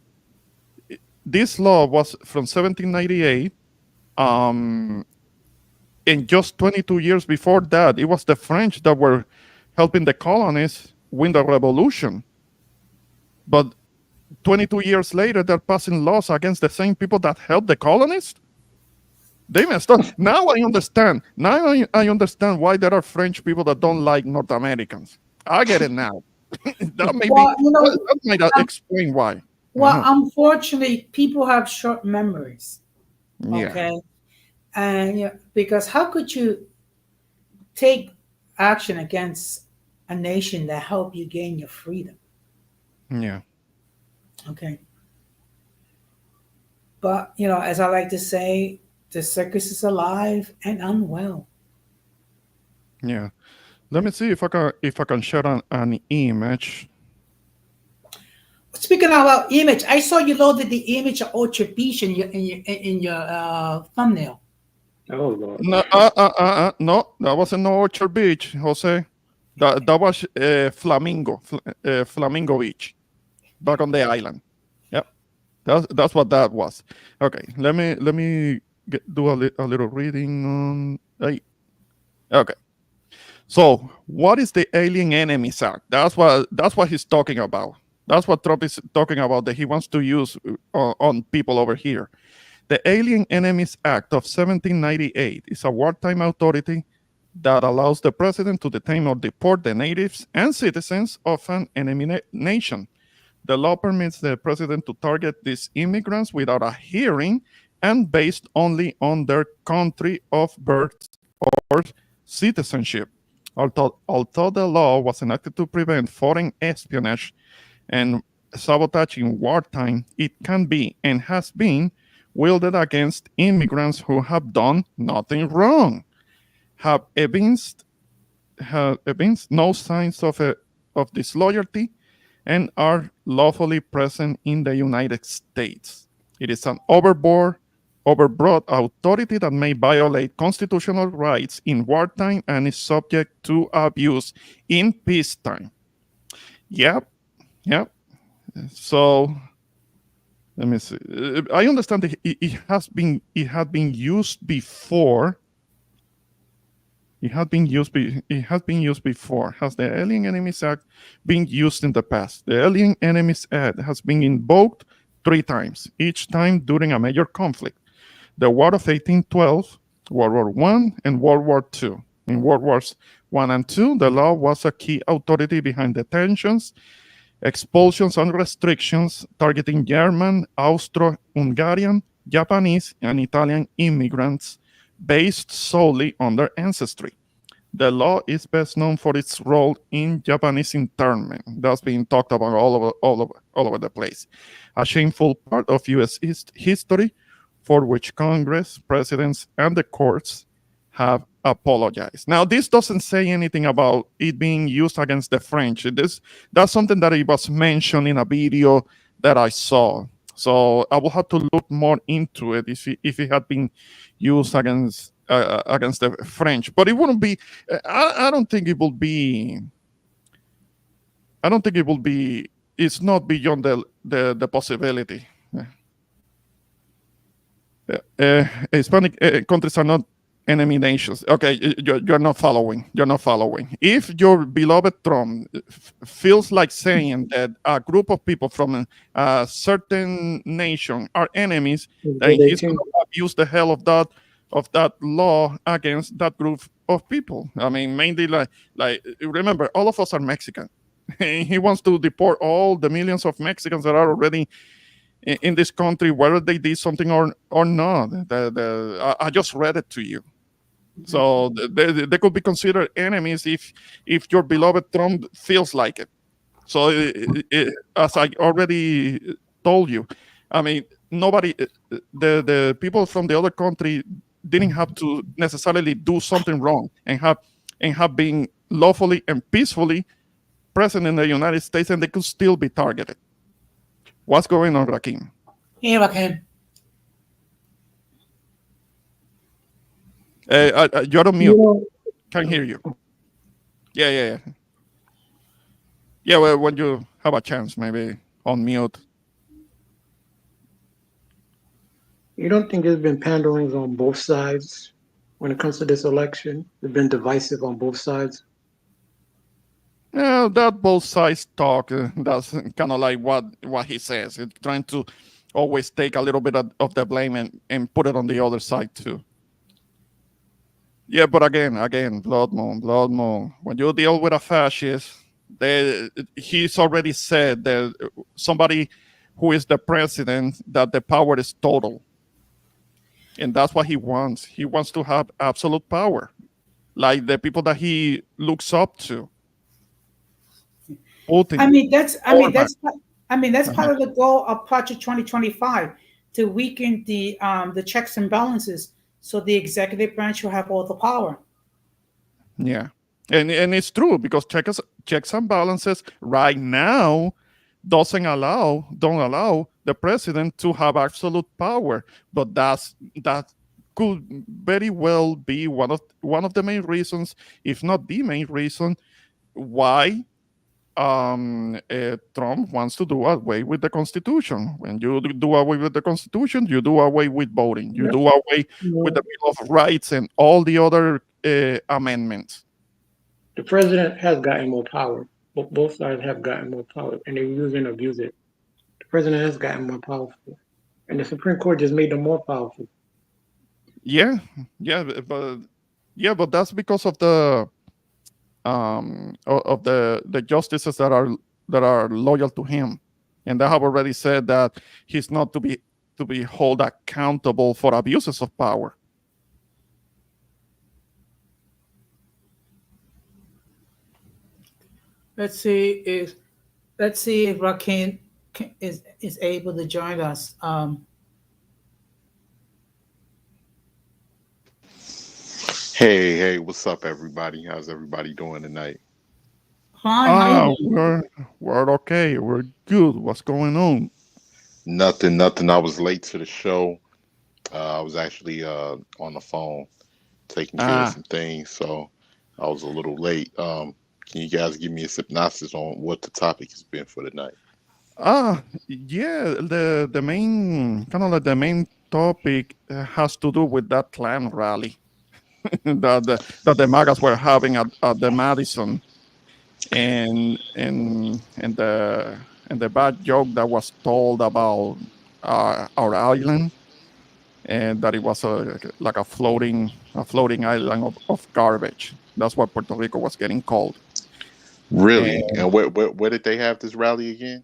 this law was from 1798, and just 22 years before that, it was the French that were helping the colonists win the revolution. But 22 years later, they're passing laws against the same people that helped the colonists. They messed up. Now I understand. Now I understand why there are French people that don't like North Americans. I get it now. That might explain why. Well, unfortunately, people have short memories. Yeah. Okay. And because how could you take action against a nation that helped you gain your freedom? Yeah. Okay. But, as I like to say, the circus is alive and unwell. Yeah. Let me see if I can share an image. Speaking about image, I saw you loaded the image of Orchard Beach in your thumbnail. Oh Lord. No, that wasn't no Orchard Beach, Jose. That was Flamingo Beach, back on the island. Yep, that's what that was. Okay, let me do a little reading on. Okay. So, what is the Alien Enemies Act? That's what he's talking about. That's what Trump is talking about, that he wants to use on people over here. The Alien Enemies Act of 1798 is a wartime authority that allows the president to detain or deport the natives and citizens of an enemy nation. The law permits the president to target these immigrants without a hearing and based only on their country of birth or citizenship. Although the law was enacted to prevent foreign espionage and sabotage in wartime, it can be and has been wielded against immigrants who have done nothing wrong, have evinced no signs of disloyalty, and are lawfully present in the United States. It is an overbroad authority that may violate constitutional rights in wartime and is subject to abuse in peacetime. Yep. So let me see. I understand that it had been used before. It has been used before. Has the Alien Enemies Act been used in the past? The Alien Enemies Act has been invoked 3 times, each time during a major conflict: the War of 1812, World War I, and World War II. In World Wars I and II, the law was a key authority behind detentions, expulsions, and restrictions targeting German, Austro-Hungarian, Japanese and Italian immigrants based solely on their ancestry. The law is best known for its role in Japanese internment. That's being talked about all over the place. A shameful part of U.S. history for which Congress, presidents, and the courts have apologized. Now, this doesn't say anything about it being used against the French. That's something that it was mentioned in a video that I saw. So I will have to look more into it if it had been used against the French. But it wouldn't be. I don't think it will be. I don't think it will be. It's not beyond the possibility. Hispanic countries are not enemy nations. Okay, you're not following. You're not following. If your beloved Trump feels like saying that a group of people from a certain nation are enemies, then he's going to abuse the hell of that law against that group of people. I mean, mainly like remember, all of us are Mexican. He wants to deport all the millions of Mexicans that are already in this country, whether they did something or not. I just read it to you. So they could be considered enemies if your beloved Trump feels like it. So as I already told you, I mean, nobody, the people from the other country didn't have to necessarily do something wrong and have been lawfully and peacefully present in the United States, and they could still be targeted. What's going on, Rakim? Hey, Rakim. You're on mute. Can't hear you. Yeah. Yeah, well, when you have a chance, maybe on mute. You don't think there's been panderings on both sides when it comes to this election? They've been divisive on both sides? Yeah, that both sides talk. That's kind of like what he says. It's trying to always take a little bit of the blame and put it on the other side too. Yeah, but again, blood moon. When you deal with a fascist, he's already said that somebody who is the president, that the power is total. And that's what he wants. He wants to have absolute power, like the people that he looks up to. Putin. That's part of the goal of Project 2025, to weaken the checks and balances, so the executive branch will have all the power. Yeah, and it's true, because checks and balances right now don't allow the president to have absolute power. But that could very well be one of the main reasons, if not the main reason, why Trump wants to do away with the Constitution. When you do away with the Constitution, you do away with voting. You do away with the Bill of Rights and all the other amendments. The president has gotten more power. Both sides have gotten more power, and they use and abuse it. The president has gotten more powerful, and the Supreme Court just made them more powerful. Yeah, but that's because of the justices that are loyal to him, and they have already said that he's not to be held accountable for abuses of power. Let's see if Rakim is able to join us. Hey, what's up, everybody? How's everybody doing tonight? Fine. We're okay. We're good. What's going on? Nothing. I was late to the show. I was actually on the phone taking care of some things, so I was a little late. Can you guys give me a synopsis on what the topic has been for tonight? Yeah, the main topic has to do with that Klan rally that the MAGAs were having at the Madison, and the bad joke that was told about our island, and that it was like a floating island of garbage. That's what Puerto Rico was getting called. Really? And where did they have this rally again?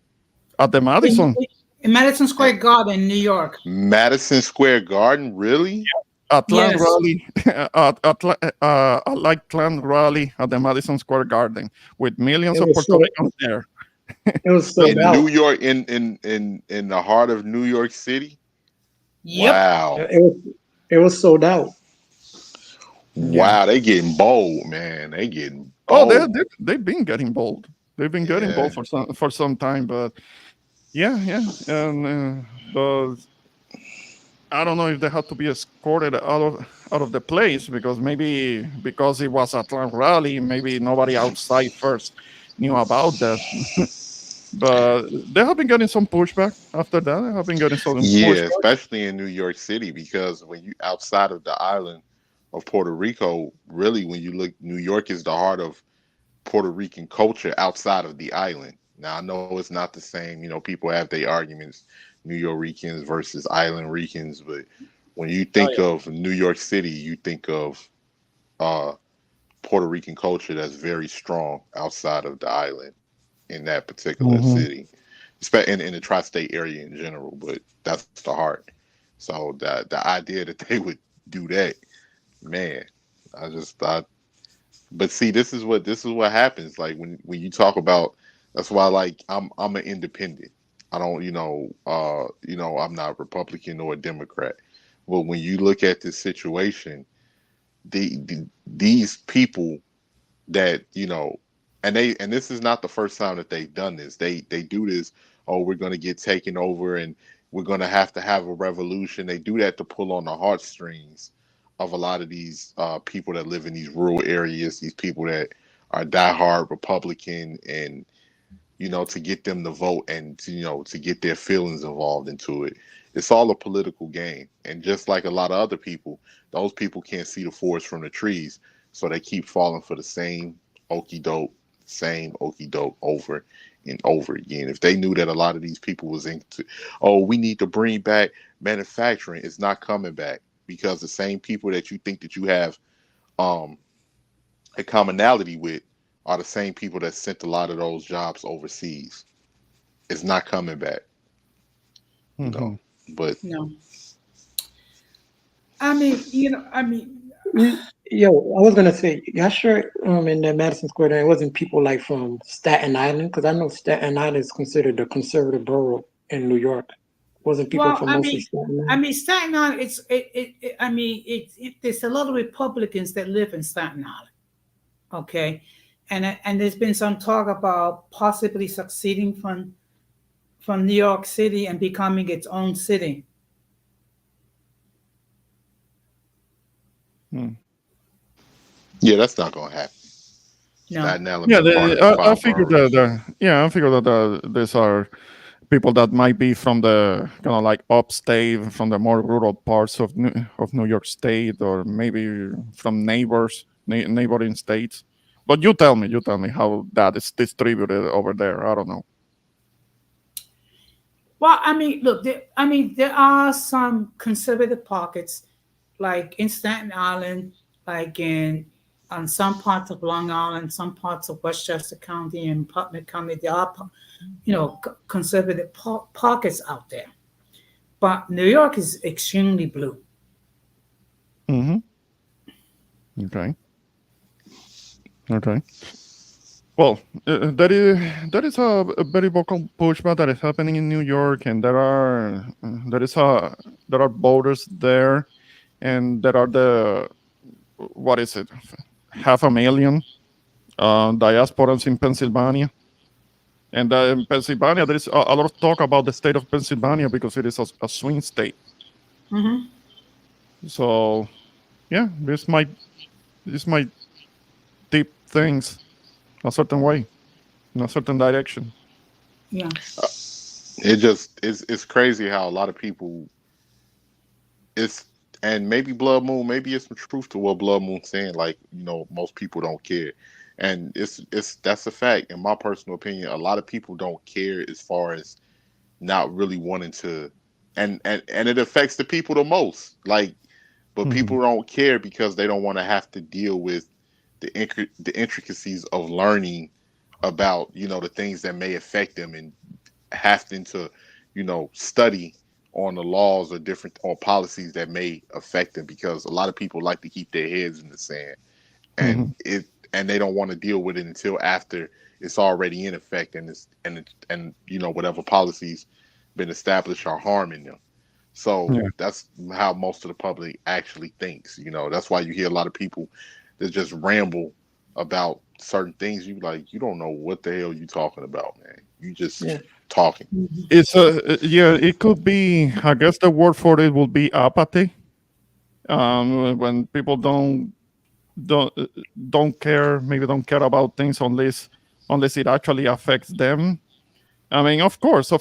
At the Madison. In Madison Square Garden, New York. Madison Square Garden, really? Atlanta Yes. rally, like Atlanta rally at the Madison Square Garden with millions It of was Puerto so Ricans there. it was sold In out. New York, in the heart of New York City? Yep. Wow. It was sold out. Wow, they getting bold, man. They getting Oh, bold. they've been getting bold. They've been getting bold for some time, but yeah, and but I don't know if they had to be escorted out of the place because it was Atlanta rally, maybe nobody outside first knew about that. But they have been getting some pushback after that. They have been getting some Yeah, pushback. especially in New York City, because when you outside of the island of Puerto Rico, really when you look, New York is the heart of Puerto Rican culture outside of the island. Now I know it's not the same, people have their arguments, New Yorkers versus island Ricans, but when you think of New York City, you think of Puerto Rican culture that's very strong outside of the island in that particular city, in the tri-state area in general, but that's the heart. So the idea that they would do that, man, I just thought. But see, this is what happens. Like when you talk about, that's why like I'm an independent. I don't, I'm not Republican or a Democrat. But when you look at this situation, these people that and this is not the first time that they've done this. They do this. Oh, we're going to get taken over, and we're going to have a revolution. They do that to pull on the heartstrings of a lot of these people that live in these rural areas. These people that are diehard Republican, and to get them to vote, and to get their feelings involved into it. It's all a political game, and just like a lot of other people, those people can't see the forest from the trees, so they keep falling for the same okey doke over and over again. If they knew that a lot of these people was into, oh, we need to bring back manufacturing, it's not coming back, because the same people that you think that you have a commonality with are the same people that sent a lot of those jobs overseas. It's not coming back. But no. I mean, Yo, I was gonna say, y'all sure in the Madison Square Garden, it wasn't people like from Staten Island? Because I know Staten Island is considered a conservative borough in New York. Wasn't people well, from mostly Staten Island? Staten Island. There's a lot of Republicans that live in Staten Island. Okay, and there's been some talk about possibly succeeding from New York City and becoming its own city. Yeah, that's not gonna happen. No. I figured that these are people that might be from the kind of like upstate, from the more rural parts of New York State, or maybe from neighboring states. But you tell me how that is distributed over there. I don't know. Well, look, there are some conservative pockets, like in Staten Island, like on some parts of Long Island, some parts of Westchester County and Putnam County. There are, conservative pockets out there. But New York is extremely blue. Okay. Well, that is a very vocal pushback that is happening in New York, and there are voters there, and there are what is it, 500,000 diasporans in Pennsylvania. And in Pennsylvania, there is a lot of talk about the state of Pennsylvania because it is a swing state. So, yeah, this might tip things a certain way, in a certain direction. Yeah. It's crazy how a lot of people, and maybe Blood Moon, maybe it's some truth to what Blood Moon's saying. Like, most people don't care, and that's a fact. In my personal opinion, a lot of people don't care as far as not really wanting to, and it affects the people the most. Like, but people don't care because they don't want to have to deal with the intricacies of learning about the things that may affect them, and having to study on the laws or different or policies that may affect them, because a lot of people like to keep their heads in the sand, and they don't want to deal with it until after it's already in effect, and whatever policies been established are harming them. So that's how most of the public actually thinks. That's why you hear a lot of people that just ramble about certain things. You don't know what the hell you talking about, man. You just talking. It's it could be. I guess the word for it will be apathy. When people don't don't care, maybe don't care about things unless it actually affects them. I mean, of course,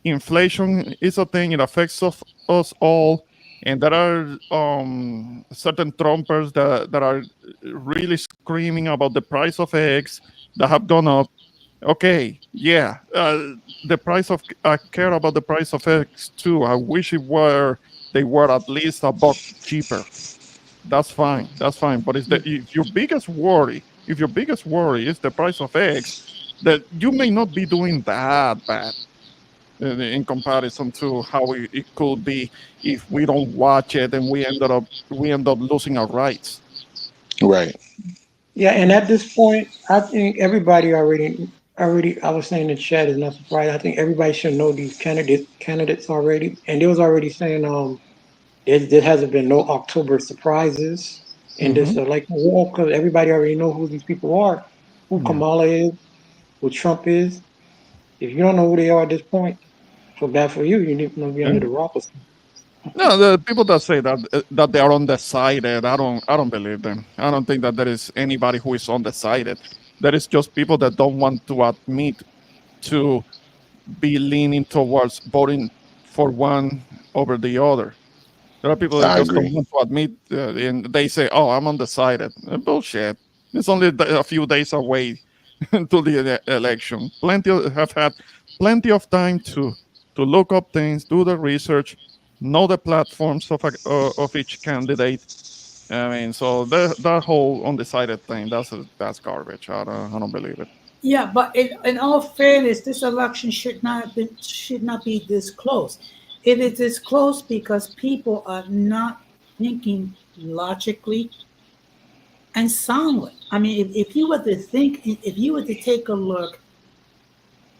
inflation is a thing. It affects us all, and there are certain Trumpers that are really screaming about the price of eggs that have gone up. Okay, yeah, the price of I care about the price of eggs too. I wish they were at least a buck cheaper. That's fine. That's fine. But if your biggest worry is the price of eggs, that you may not be doing that bad in comparison to how it could be if we don't watch it and we end up losing our rights. Right. Yeah, and at this point, I think everybody already. I was saying the chat is not surprised. I think everybody should know these candidates already, and they was already saying there hasn't been no October surprises in this election war, because everybody already know who these people are, who Kamala is, who Trump is. If you don't know who they are at this point, so bad for you. You need to be under the rock or something. No, the people that say that they are undecided, I don't believe them. I don't think that there is anybody who is undecided. There is just people that don't want to admit to be leaning towards voting for one over the other. There are people that I just don't agree. want to admit, and they say, "Oh, I'm undecided." Bullshit. It's only a few days away to the election. Have had plenty of time to look up things, do the research, know the platforms of each candidate. I mean, so that whole undecided thing, that's garbage. I don't believe it. Yeah, but in all fairness, this election should not be this close. It is this close because people are not thinking logically and soundly. I mean, if you were to think, if you were to take a look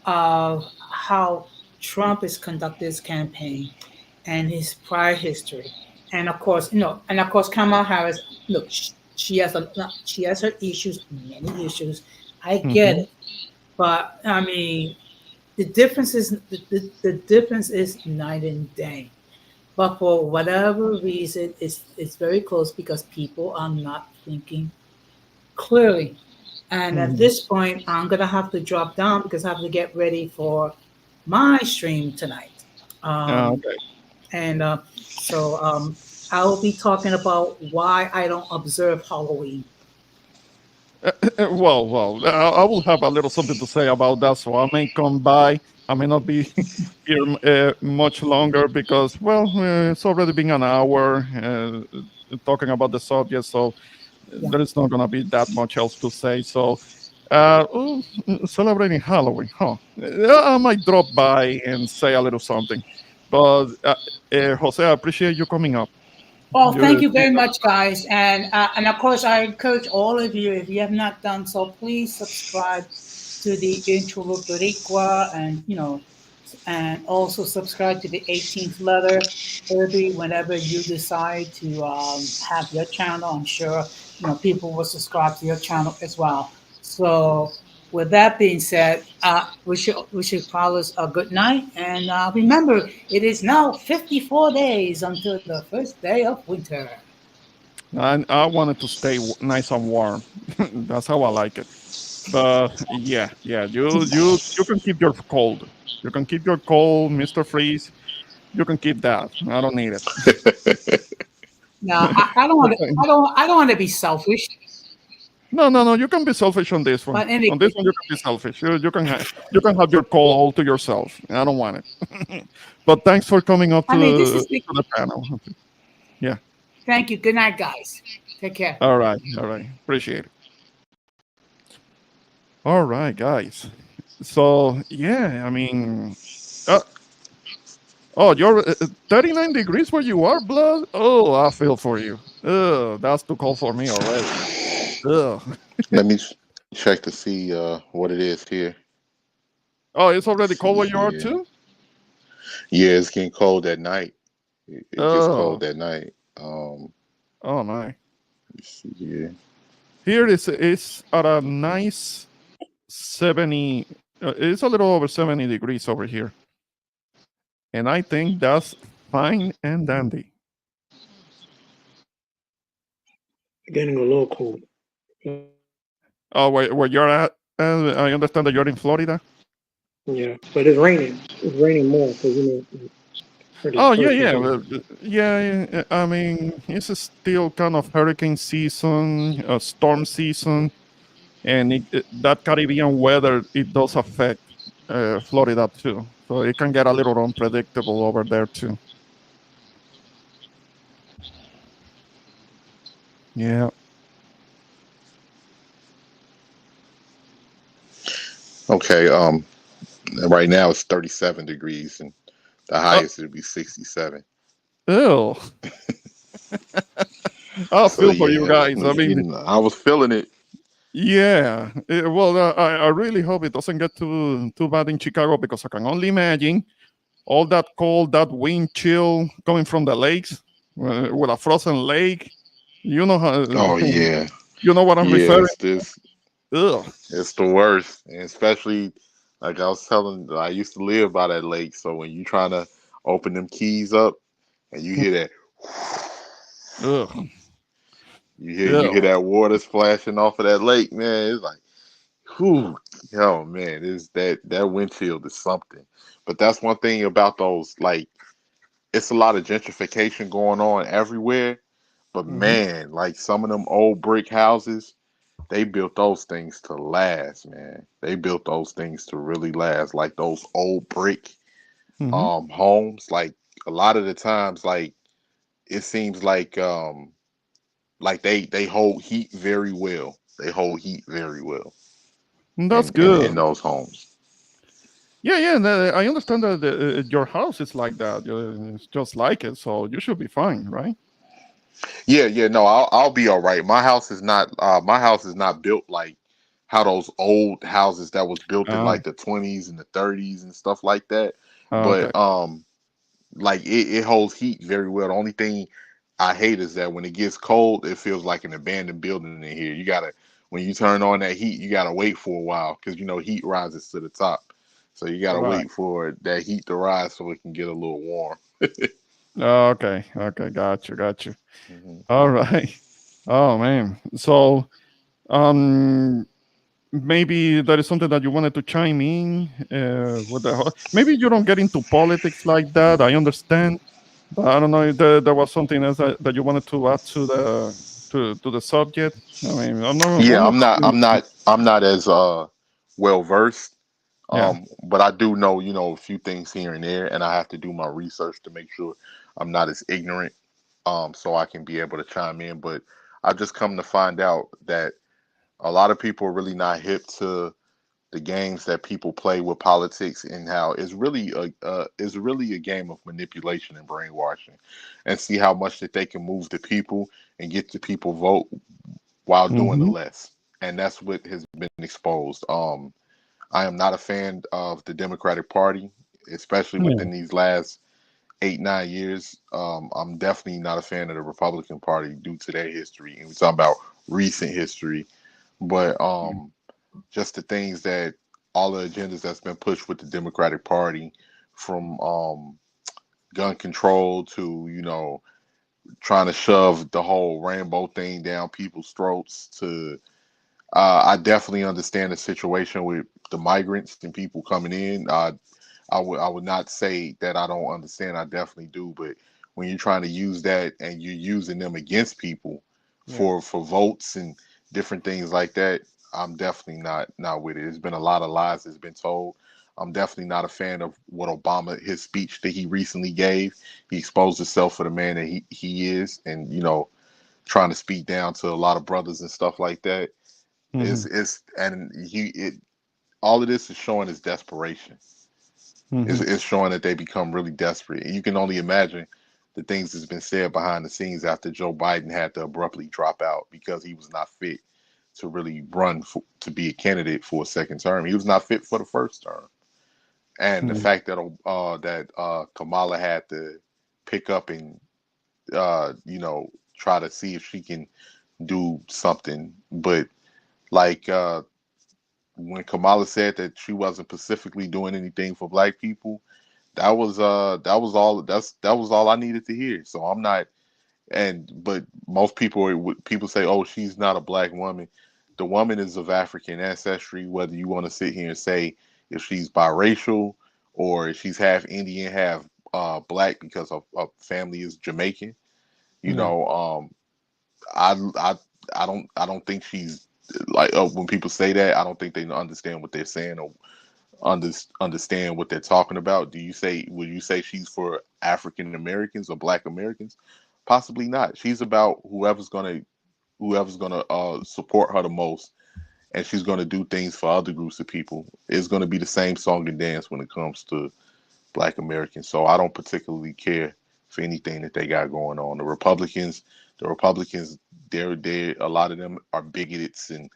of how Trump has conducted his campaign and his prior history, and of course, and of course, Kamala Harris. Look, she has her issues, many issues. I get it, but I mean, the difference is night and day. But for whatever reason, it's very close because people are not thinking clearly. And at this point, I'm gonna have to drop down because I have to get ready for my stream tonight. Okay. And so I will be talking about why I don't observe Halloween. Well, I will have a little something to say about that, so I may come by. I may not be here much longer because, well, it's already been an hour talking about the subject, so there is not going to be that much else to say. So, celebrating Halloween, huh? I might drop by and say a little something. But, Jose, I appreciate you coming up. Well, thank you very much, guys, and of course, I encourage all of you, if you have not done so, please subscribe to the Intro Boricua, and also subscribe to the 18th Letter. Irby, whenever you decide to have your channel, I'm sure people will subscribe to your channel as well. So, with that being said, we should call us a good night. And remember, it is now 54 days until the first day of winter. And I want it to stay nice and warm. That's how I like it. But yeah, you can keep your cold. You can keep your cold, Mr. Freeze. You can keep that. I don't need it. No, I don't want to. I don't want to be selfish. No. You can be selfish on this one. But On this one, you can be selfish. You can have your call all to yourself. I don't want it. But thanks for coming up to the panel. Yeah. Thank you. Good night, guys. Take care. All right. Appreciate it. All right, guys. So yeah, I mean, Oh, you're 39 degrees where you are, blood? Oh, I feel for you. That's too cold for me already. Ugh. Let me check to see what it is here. Oh, it's already Let's cold see where you are here. too? Yeah, it's getting cold at night. It gets Oh, cold at night. oh my. Let me see here. Here is at a nice 70. It's a little over 70 degrees over here. And I think that's fine and dandy. Getting a little cold. Oh, where you're at, I understand that you're in Florida. Yeah, but it's raining. It's raining more because for this Oh yeah, hurricane yeah, season. yeah. I mean, it's still kind of hurricane season, storm season, and that Caribbean weather it does affect Florida too. So it can get a little unpredictable over there too. Yeah. Okay. Right now it's 37 degrees, and the highest it'll be 67. Ew. I So feel for you yeah, guys. I mean, I was feeling it. yeah. Well, I really hope it doesn't get too bad in Chicago because I can only imagine all that cold, that wind chill coming from the lakes with a frozen lake. You know how Oh yeah, you know what I'm yeah. referring. It's this. Ugh. It's the worst, and especially like I was telling. I used to live by that lake, so when you trying to open them keys up and you hear that, Ugh. you hear Ew. that water splashing off of that lake, man. It's like, whew, yo, man, is that windshield is something. But that's one thing about those, like, it's a lot of gentrification going on everywhere. But Mhm. man, like some of them old brick houses, they built those things to last, man. They built those things to really last. Like those old brick Mhm. homes, like a lot of the times, like it seems like they hold heat very well. They hold heat very well That's in good. those homes. Yeah, yeah. I understand that your house is like that. It's just like it, so you should be fine, right? Yeah, yeah, no, I'll be all right. My house is not built like how those old houses that was built in Oh, like the 20s and the 30s and stuff like that. okay. But like it holds heat very well. The only thing I hate is that when it gets cold, it feels like an abandoned building in here. You gotta when you turn on that heat, you gotta wait for a while because you know heat rises to the top. So you gotta Right. wait for that heat to rise so it can get a little warm. Okay. Okay. Got you. Mhm. All right. Oh man. So, um, maybe that is something that you wanted to chime in with maybe you don't get into politics like that. I understand, but I don't know if there was something else that you wanted to add to the subject. I mean, I'm Yeah, not really, I'm not as well versed. yeah. But I do know, a few things here and there, and I have to do my research to make sure I'm not as ignorant, so I can be able to chime in. But I've just come to find out that a lot of people are really not hip to the games that people play with politics and how it's really a game of manipulation and brainwashing, and see how much that they can move the people and get the people vote while doing the Hmm. less. And that's what has been exposed. I am not a fan of the Democratic Party, especially Yeah. within these last 8, 9 years. I'm definitely not a fan of the Republican Party due to their history. And we're talking about recent history, but just the things that all the agendas that's been pushed with the Democratic Party, from gun control to trying to shove the whole rainbow thing down people's throats to I definitely understand the situation with the migrants and people coming in. I would not say that I don't understand. I definitely do. But when you're trying to use that and you're using them against people Yeah. for votes and different things like that, I'm definitely not with it. There's been a lot of lies that's been told. I'm definitely not a fan of what Obama, his speech that he recently gave. He exposed himself for the man that he is, and trying to speak down to a lot of brothers and stuff like that. Hmm. It's and he it all of this is showing his desperation. It's showing that they become really desperate. And you can only imagine the things that's been said behind the scenes after Joe Biden had to abruptly drop out because he was not fit to really to be a candidate for a second term. He was not fit for the first term. And the fact that Kamala had to pick up and try to see if she can do something, but like when Kamala said that she wasn't specifically doing anything for black people, that was all I needed to hear. So I'm not, but most people say, oh, she's not a black woman. The woman is of African ancestry. Whether you want to sit here and say if she's biracial or if she's half Indian, half black because her family is Jamaican, I don't think she's like when people say that, I don't think they understand what they're saying or understand what they're talking about. Would you say she's for African Americans or Black Americans? Possibly not. She's about whoever's gonna support her the most, and she's gonna do things for other groups of people. It's gonna be the same song and dance when it comes to Black Americans. So I don't particularly care for anything that they got going on. The Republicans, they're a lot of them are bigots and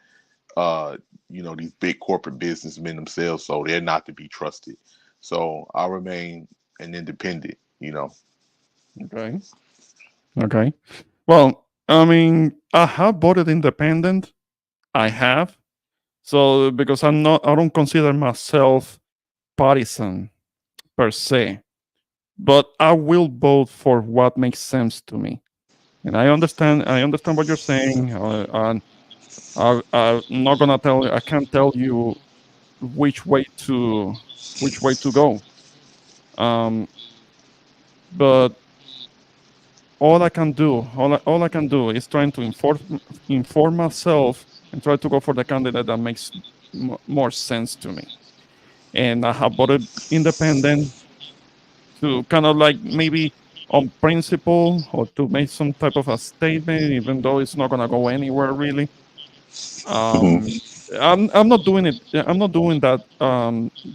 these big corporate businessmen themselves, so they're not to be trusted. So I remain an independent, Okay. Okay. Well, I mean, I have voted independent. I have. So because I don't consider myself partisan per se, but I will vote for what makes sense to me. And I understand what you're saying. And I'm not gonna tell you. I can't tell you which way to go. But all I can do is trying to inform myself and try to go for the candidate that makes more sense to me. And I have voted independent to kind of like maybe on principle or to make some type of a statement, even though it's not gonna go anywhere really. I'm not doing it. I'm not doing that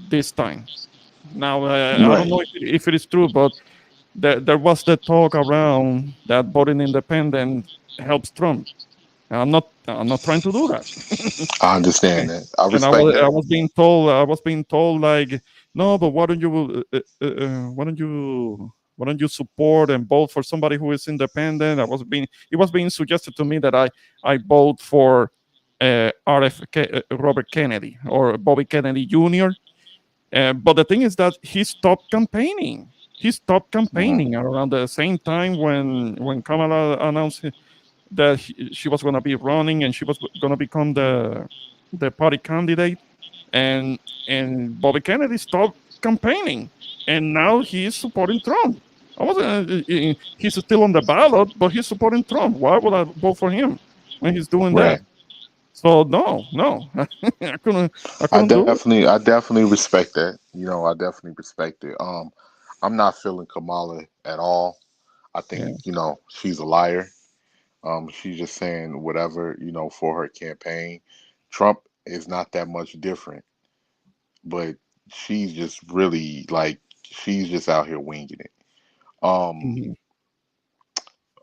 this time. Now I don't know if it is true, but there was the talk around that voting independent helps Trump. I'm not trying to do that. I understand that. I And respect that. I was being told like, no, but why don't you support and vote for somebody who is independent? It was being suggested to me that I vote for Robert Kennedy or Bobby Kennedy Jr. But the thing is that he stopped campaigning. He stopped campaigning around the same time when Kamala announced that she was going to be running and she was going to become the party candidate, and Bobby Kennedy stopped campaigning, and now he is supporting Trump. He's still on the ballot, but he's supporting Trump. Why would I vote for him when he's doing that? So no, I couldn't do it. I definitely respect that. I definitely respect it. I'm not feeling Kamala at all. I think she's a liar. She's just saying whatever for her campaign. Trump is not that much different, but she's just really she's just out here winging it.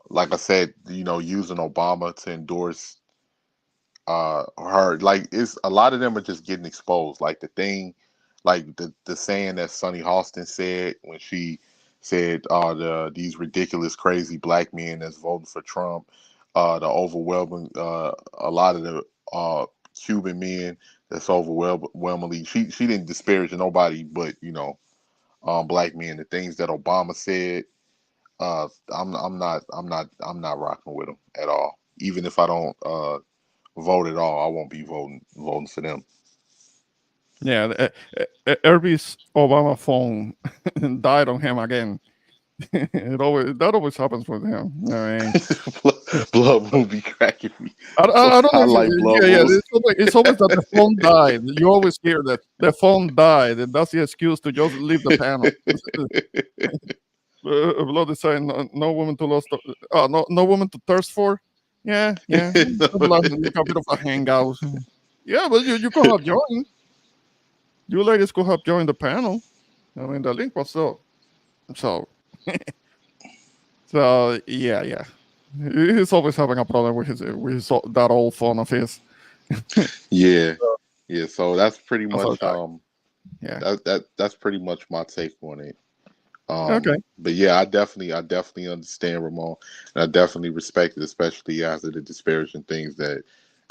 Like I said, using Obama to endorse her, it's a lot of them are just getting exposed. Like the thing, like the saying that Sonny Halston said when she said these ridiculous crazy black men that's voting for Trump, the overwhelming a lot of the Cuban men that's overwhelmingly, she didn't disparage nobody but black men. The things that Obama said, I'm not rocking with them at all. Even if I don't vote at all, I won't be voting for them. Yeah, Irby's Obama phone died on him again. That always happens with him. I mean, blood will be cracking me. I don't know. like blood it's always that the phone died. You always hear that the phone died, and that's the excuse to just leave the panel. Blood is saying no woman to lost. No woman to thirst for. Yeah. Blood, a bit of a hangout. Yeah, but you could have joined. You ladies could have joined the panel. I mean, the link was so. So yeah. He's always having a problem with that old phone of his. Yeah, yeah. So that's pretty That's all much right. Yeah. that's pretty much my take on it. Okay. But yeah, I definitely understand Ramon, and I definitely respect it, especially after the disparaging things that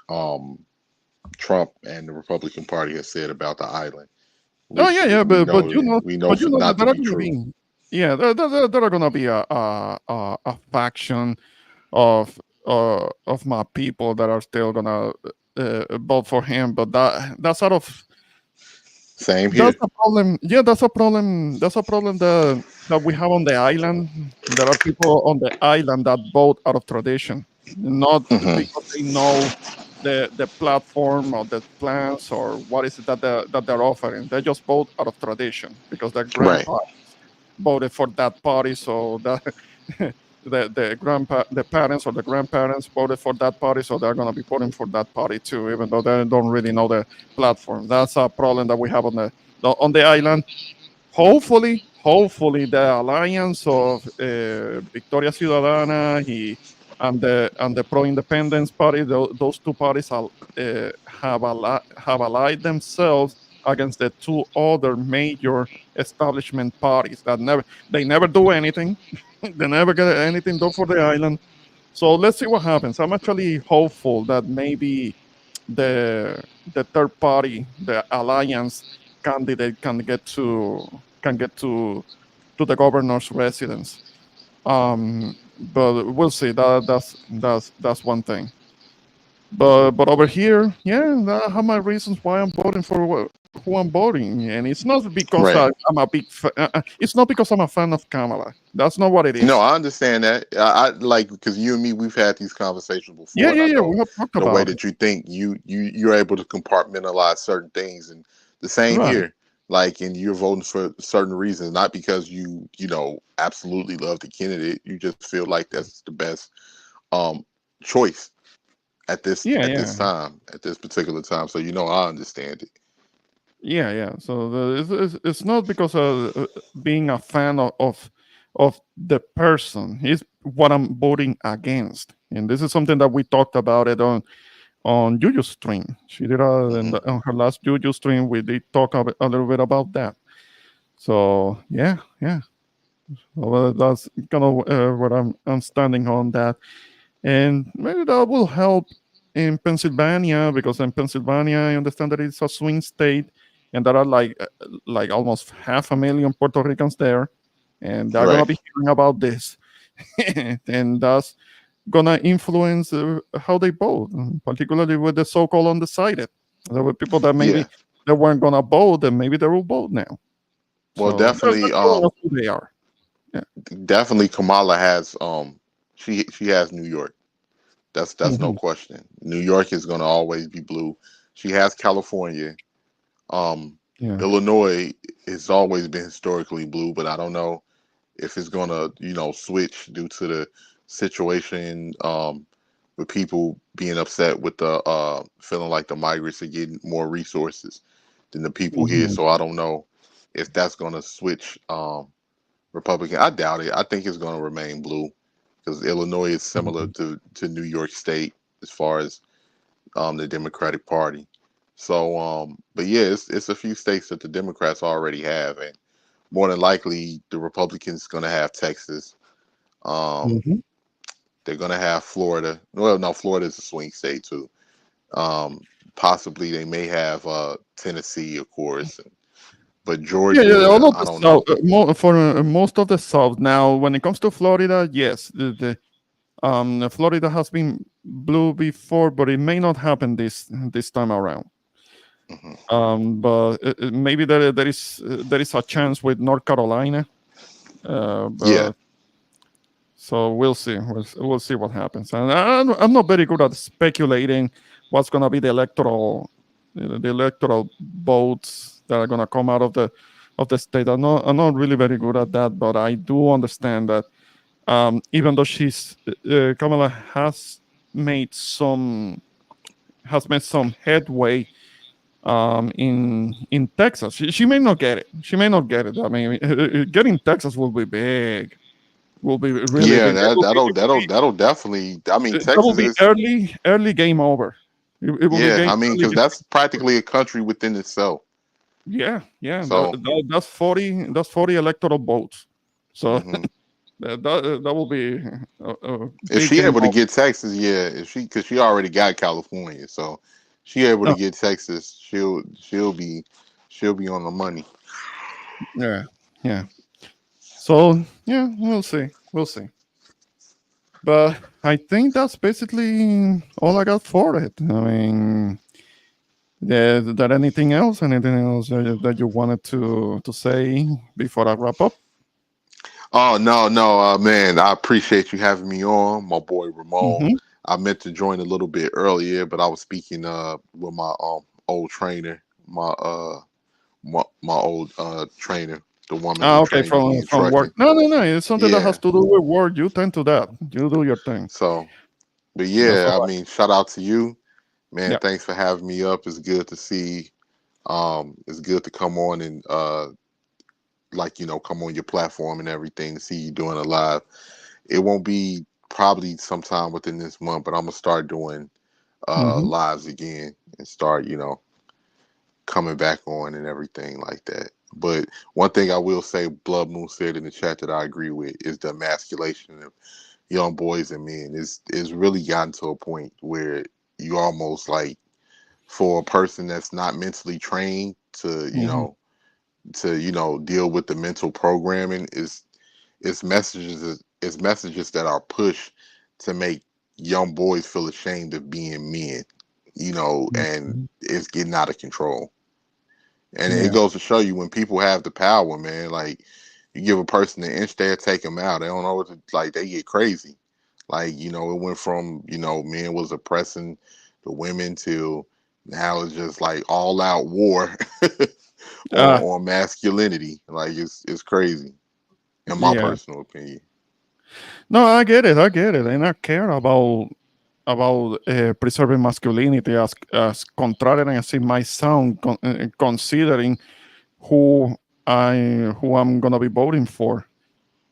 um Trump and the Republican Party has said about the island, Oh which yeah, we know but you know that not to there are be gonna true. be, yeah, there are gonna be a faction of my people that are still gonna vote for him, but that's sort of Same that's here. a problem. Yeah, that's a problem. That's a problem that we have on the island. There are people on the island that vote out of tradition, not Hmm. because they know the platform or the plans or what is it that they're offering. They just vote out of tradition because their Right. grandpa voted for that party, so that the parents or the grandparents voted for that party, so they're gonna be voting for that party too, even though they don't really know the platform. That's a problem that we have on the island. Hopefully, the alliance of Victoria Ciudadana and the Pro Independence Party, those two parties have allied themselves against the two other major establishment parties that never do anything. They never get anything done for the island. So let's see what happens. I'm actually hopeful that maybe the third party, the alliance candidate, can get to the governor's residence. But we'll see. That's one thing. But over here, yeah, I have my reasons why I'm voting for who I'm voting, and it's not because Right. I'm a it's not because I'm a fan of Kamala. That's not what it No, is. I understand that. I like because you and me, we've had these conversations before, and I Yeah. know We have talked the way about it. that you think. You're able to compartmentalize certain things, and the same Right. here. Like, and you're voting for certain reasons, not because you absolutely love the candidate. You just feel like that's the best um choice at Yeah. this time, at this particular time. So I understand it. Yeah. So it's not because of being a fan of the person. It's what I'm voting against, and this is something that we talked about it on Juju stream. She did Hmm. on her last Juju stream. We did talk a little bit about that. So yeah. Well, that's kind of what I'm standing on that, and maybe that will help in Pennsylvania because in Pennsylvania I understand that it's a swing state, and there are like almost 500,000 Puerto Ricans there, and they're gonna Right. be hearing about this, and that's gonna influence how they vote, particularly with the so-called undecided. There were people that maybe Yeah. they weren't gonna vote, and maybe they will vote now. Well, So definitely. that's showing us who they are. Yeah. Definitely, Kamala has she has New York. That's no Hmm. question. New York is going to always be blue. She has California. Um, Yeah. Illinois has always been historically blue, but I don't know if it's going to switch due to the situation with people being upset with the feeling like the migrants are getting more resources than the people here. Hmm. So I don't know if that's going to switch Republican. I doubt it. I think it's going to remain blue because Illinois is similar to New York State as far as the Democratic Party. So, but yeah, it's a few states that the Democrats already have, and more than likely the Republicans going to have Texas. Um, Hmm. they're going to have Florida. Well, no, Florida is a swing state too. Um, Possibly they may have Tennessee, of course, but Yeah. Georgia, All of I the don't South, know. for most of the South. Now, when it comes to Florida, yes, Florida has been blue before, but it may not happen this time around. Hmm. But maybe there is a chance with North Carolina. Yeah, But so we'll see. We'll see what happens. And I'm not very good at speculating what's going to be the electoral votes that are going to come out of the state. I'm not really very good at that, but I do understand that even though Kamala made some has made some headway in Texas. She may not get it. She may not get it. I mean, getting Texas will be big. Will be really Yeah, big. that'll definitely. I mean, That will Texas be is. early game over. It will be Yeah, game I mean, early. because that's practically a country within itself. Yeah, yeah. So, That's 40. That's 40 electoral votes. So mhm. that will be a If big she game able to over. get Texas, yeah, if she because she already got California, so she able to No, get Texas, she'll be on the money. yeah, yeah. So yeah, we'll see. We'll see. But I think that's basically all I got for it. I mean, there anything else? Anything else that you wanted to say before I wrap up? Oh no, man, I appreciate you having me on, my boy Ramon. Mm-hmm. I meant to join a little bit earlier, but I was speaking with my old trainer, my old trainer, the woman who Okay, trained me in from work. trucking. No, no, no. It's something that has Yeah, to do with work. You tend to that. You do your thing. so but That's all yeah, I right. mean, shout out to you, man. Yeah. Thanks for having me up. It's good to see. It's good to come on and like come on your platform and everything to see you doing it live. It won't be probably sometime within this month, but I'm gonna start doing Mm-hmm. lives again and start coming back on and everything like that. But one thing I will say, Blood Moon said in the chat that I agree with is the emasculation of young boys and men is really gotten to a point where you almost like for a person that's not mentally trained to Mm-hmm. deal with the mental programming is it's messages that are pushed to make young boys feel ashamed of being men, and Mm-hmm. it's getting out of control. And it Yeah. goes to show you when people have the power, man, like you give a person an inch, they'll take them out. They don't know what to, like, they get crazy. Like, it went from, men was oppressing the women to now it's just like all out war Uh, on masculinity. Like it's crazy, in my yeah. personal opinion. No, I get it. I get it, and I care about preserving masculinity as contrary as it might sound, considering who who I'm gonna be voting for.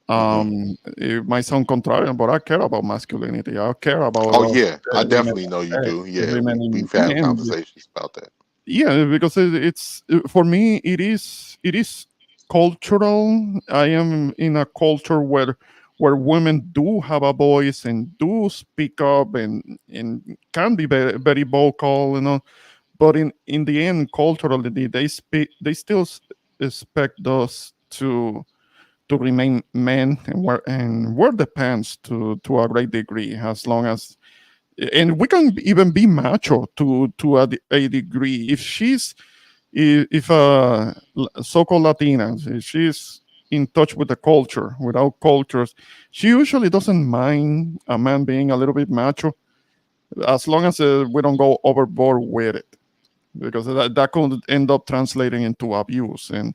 Hmm. It might sound contrarian, but I care about masculinity. I care Oh about yeah, I remaining, definitely know you do. Yeah, remaining we've had men. conversations about that. Yeah, because it's for me. It is cultural. I am in a culture where women do have a voice and do speak up and can be very, very vocal, but in the end, culturally, they still expect us to remain men and wear the pants to a great degree, as long as, and we can even be macho to a degree. If so-called Latina, if she's in touch with the culture, without cultures, she usually doesn't mind a man being a little bit macho, as long as we don't go overboard with it, because that could end up translating into abuse. And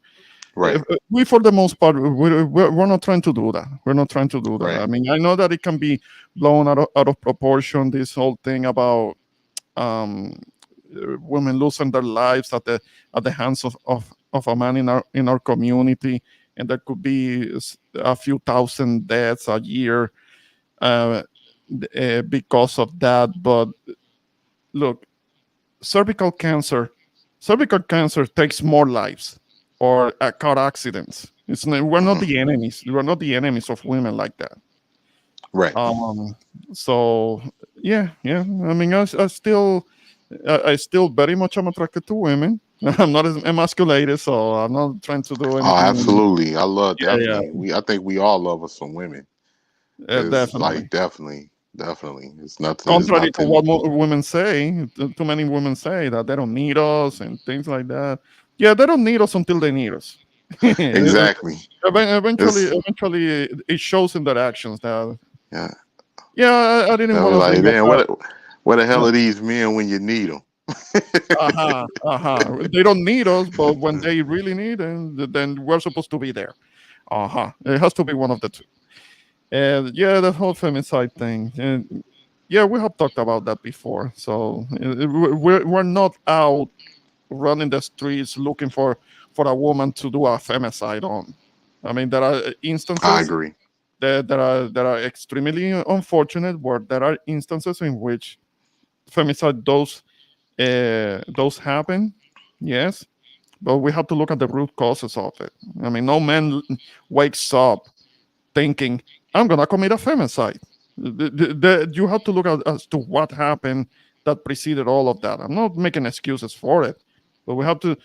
Right, we, for the most part, we're not trying to do that. We're not trying to do that. right. I mean, I know that it can be blown out of proportion, this whole thing about um, women losing their lives at the hands of a man in our community, and there could be a few thousand deaths a year uh, because of that. But look, cervical cancer cervical cancer takes more lives, or car accidents. We're not Hmm. the enemies. We're not the enemies of women like that. Right. So yeah, yeah. I mean, I still very much am attracted to women. I'm not as emasculated, so I'm not trying to do Oh, anything. absolutely. I love Yeah, definitely. I think we all love us some women. yeah, It's definitely. like definitely. It's nothing. It's Contrary to nothing. what women say, too many women say that they don't need us and things like that. Yeah, they don't need us until they need us. Exactly. Eventually, It's eventually, it shows in their actions that, yeah. yeah, I didn't They'll want be to like, bring up then that. where the hell are these men when you need them? Uh-huh, uh-huh. They don't need us, but when they really need, then we're supposed to be there. Uh-huh. It has to be one of the two. And yeah, the whole femicide thing. And yeah, we have talked about that before. So we're not out running the streets looking for a woman to do a femicide on. I mean, there are I instances agree. that are extremely unfortunate, where there are instances in which femicide those happen. Yes, but we have to look at the root causes of it. I mean, no man wakes up thinking, I'm going to commit a femicide. You have to look at as to what happened that preceded all of that. I'm not making excuses for it, but we have to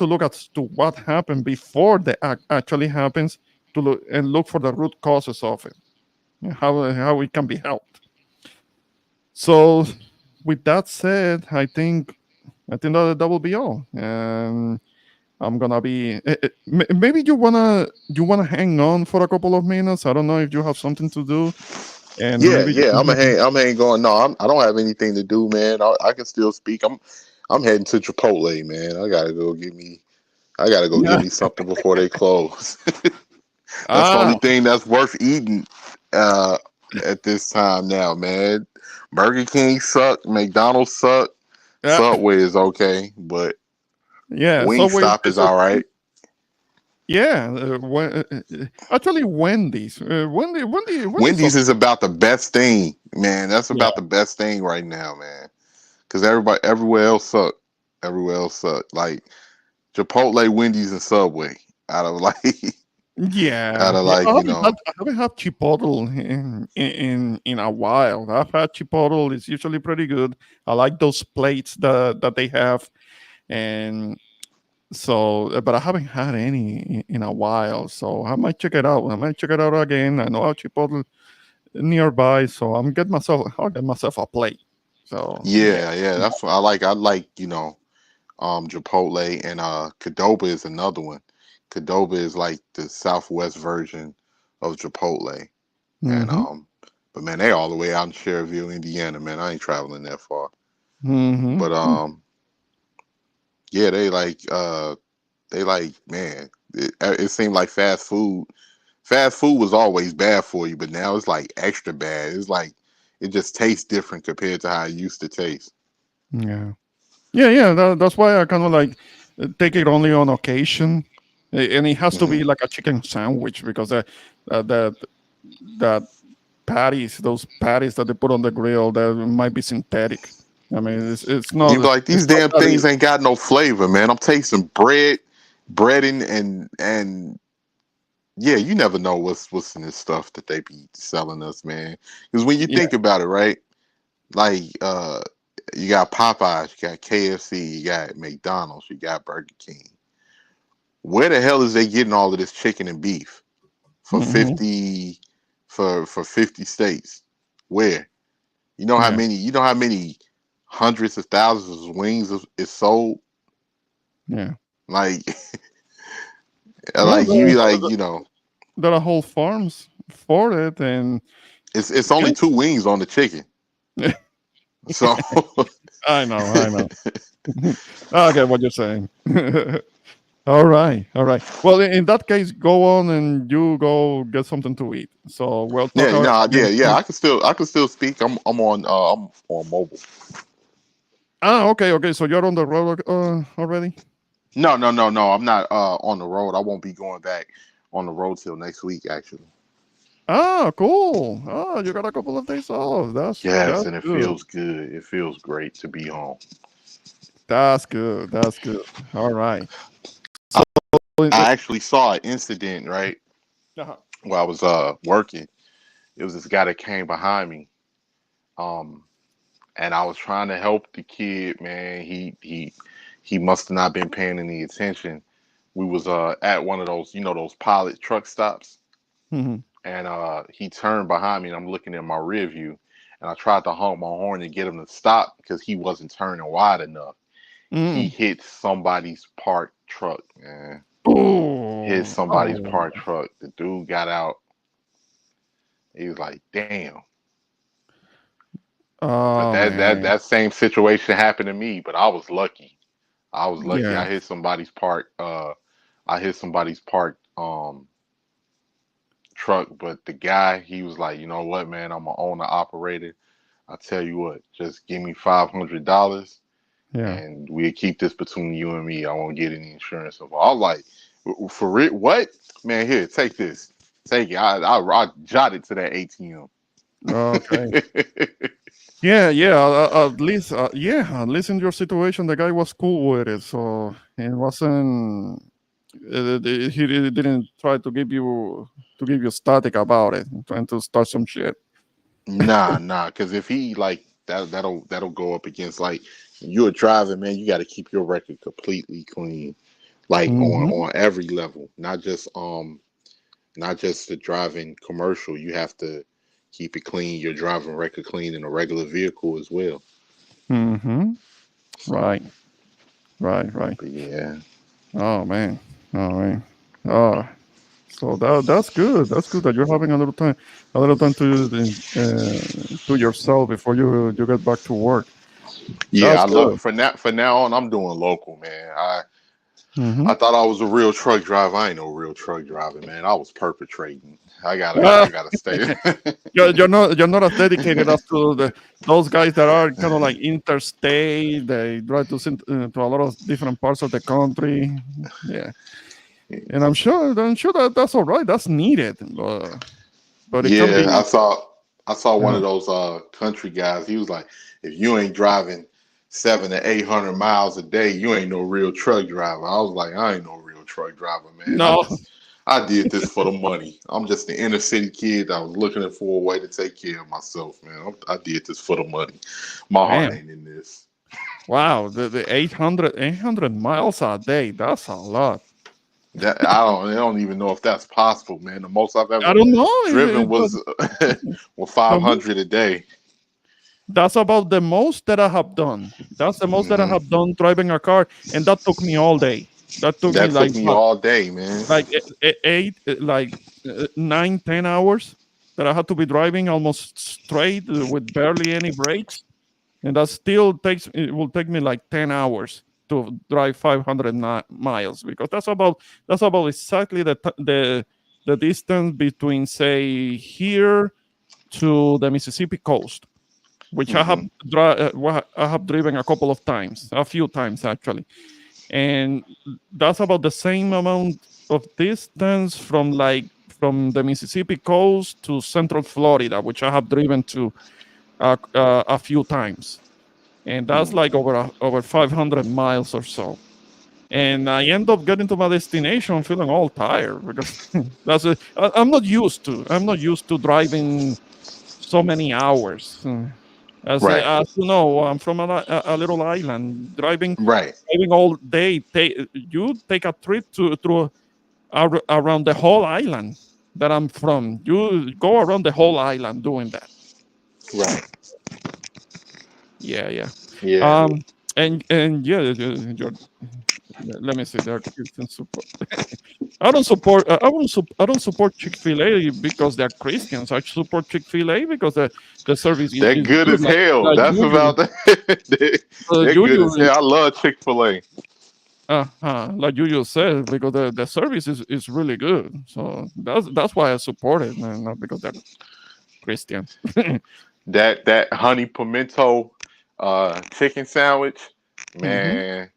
look at to what happened before the act actually happens, to look for the root causes of it, and how it can be helped. So, with that said, that will be all. And I'm gonna be. Maybe you wanna hang on for a couple of minutes. I don't know if you have something to do, and Yeah, maybe you yeah. can give me. I'm hang going. No, I don't have anything to do, man. I can still speak. I'm heading to Chipotle, man. I gotta go get Yeah. me something before they close. That's the only Ah, thing that's worth eating uh, at this time now, man. Burger King suck. McDonald's suck. yeah, Subway is okay, but yeah. Subway. Wingstop is all right. Yeah. Actually, Wendy's. Wendy's. Wendy's is about the best thing, man. That's Yeah. about the best thing right now, man. Because everywhere else suck. Everywhere else suck. Like Chipotle, Wendy's, and Subway. Out of like, Yeah, yeah. you know, I haven't had Chipotle in a while. I've had Chipotle. It's usually pretty good. I like those plates that they have, and so, but I haven't had any in a while. So I might check it out. I might check it out again. I know a Chipotle nearby, so I'll get myself a plate. So yeah. yeah. That's what I like. I like, Chipotle and Qdoba is another one. Qdoba is like the Southwest version of Chipotle, and Mm-hmm. but man, they all the way out in Cherville, Indiana. Man, I ain't traveling that far. Mm-hmm. But yeah, they like man. It seemed like fast food. Fast food was always bad for you, but now it's like extra bad. It's like it just tastes different compared to how it used to taste. Yeah. Yeah. That's why I kind of like take it only on occasion, and it has to Hmm. be like a chicken sandwich, because that that those patties that they put on the grill, that might be synthetic. I mean, it's You be not like it's these not damn that things easy. ain't got no flavor, man. I'm tasting breading, and yeah, you never know what's in this stuff that they be selling us, man. Because when you Yeah. think about it, right? Like you got Popeyes, you got KFC, you got McDonald's, you got Burger King. Where the hell is they getting all of this chicken and beef for Hmm. 50 for 50 states? Where? Yeah. You know how many hundreds of thousands of wings is sold? Yeah. Like No, like you be like, there are whole farms for it, and it's only yeah. 2 wings on the chicken. So I know. I get what you're saying. All right. Well, in that case, go on and you go get something to eat. So we'll talk yeah, no, again yeah. soon. I can still speak. I'm on mobile. Okay. So you're on the road already? No. I'm not on the road. I won't be going back on the road till next week, actually. Cool. You got a couple of days off. Yes, That's and it good. feels good. It feels great to be home. That's good. That's good. All right. I, So, I actually saw an incident, right? uh-huh. While I was working. It was this guy that came behind me. Um and I was trying to help the kid, man. He must have not been paying any attention. We was at one of those, those pilot truck stops, Mhm. and he turned behind me, and I'm looking in my rear view, and I tried to honk my horn to get him to stop because he wasn't turning wide enough. He Mm. hit somebody's parked truck, man. Hit Oh. somebody's Oh. parked truck. The dude got out. He was like, "Damn." But Oh man. that same situation happened to me, but I was lucky. I was lucky. Yeah. I hit somebody's parked truck, but the guy, he was like, you know what, man, I'm an owner operator. I tell you what, just give me $500 Yeah. and we'll keep this between you and me. I won't get any insurance involved. I was like, for real? What? Man, here, take this. Take it. I jotted to that ATM. Okay. Yeah. At least in your situation, the guy was cool with it, so it wasn't. He really didn't try to give you static about it, trying to start some shit. Nah, because if he like that'll go up against like you're driving, man. You got to keep your record completely clean, like Mhm. on every level, not just the driving commercial. You have to keep it clean, your driving record clean in a regular vehicle as well. Mhm. So, Right. Right. but yeah, Oh man. Oh man. Oh, so that's good. That's good that you're having a little time to yourself before you get back to work. yeah. That's I love good. for now on. I'm doing local, man. Mhm. I thought I was a real truck driver. I ain't no real truck driver, man. I was perpetrating. I Ah, gotta stay. you're not as dedicated as to those guys that are kind of like interstate. They drive to a lot of different parts of the country. Yeah, and I'm sure that that's all right. That's needed, but it can Yeah, be. I saw one of Uh, those country guys. He was like, if you ain't driving 700 to 800 miles a day, you ain't no real truck driver. I was like, I ain't no real truck driver, man. no, I did this for the money. I'm just an inner city kid that was looking for a way to take care of myself, man. I did this for the money. My heart man, ain't in this. wow, the 800 miles a day. That's a lot. That I don't even know if that's possible, man. The most I've I ever don't know if driven was well the most 500 a day. That's about the most that I have done. That's the most that I Hmm. have done driving a car, and that took me all day. That took me That took me all day, man. like 9, 10 hours that I had to be driving almost straight with barely any breaks, and that still takes it will take me like 10 hours to drive 500 miles because that's about exactly the distance between say here to the Mississippi coast, which Hmm. I have driven a few times actually, and that's about the same amount of distance from the Mississippi coast to Central Florida, which I have driven to a few times, and that's like over 500 miles or so. And I end up getting to my destination feeling all tired because I'm not used to driving so many hours. Right, As you know, I'm from a little island. right, Driving all day, you take a trip around the whole island that I'm from. You go around the whole island doing that. right. Yeah. Yeah. Um, and yeah, let me see. There are Christian support. I don't support Chick-fil-A because they're Christians. I support Chick-fil-A because the service They're is good good. as hell. Like That's Juju, about that. They're good as Juju, hell. I love Chick-fil-A. like Juju said, because the service is really good. So that's why I support it, man, not because they're Christian. That honey pimento chicken sandwich, Hmm. man.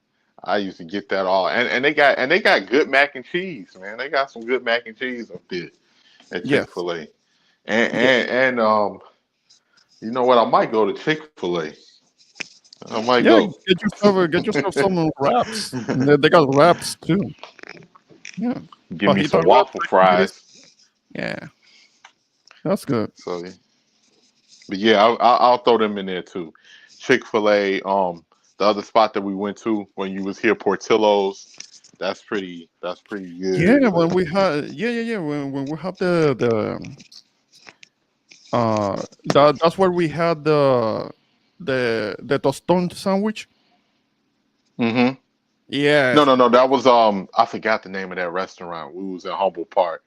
I used to get that all. And they got good mac and cheese, man. They got some good mac and cheese up there at Yes. Chick-fil-A. And Yeah. and, and you know what? I might go to Chick-fil-A. I might Yeah. go. Get yourself some wraps. They got wraps too. Yeah. Give me Fajita some wraps, waffle I think it is. fries. Yeah. That's good. So, but yeah, I'll throw them in there too. Chick-fil-A, the other spot that we went to when you was here, Portillo's. That's pretty good. Yeah. But When we had yeah. When we have that's where we had the toston sandwich. hmm no, Yes. no, no, that was I forgot the name of that restaurant. We was in Humble Park.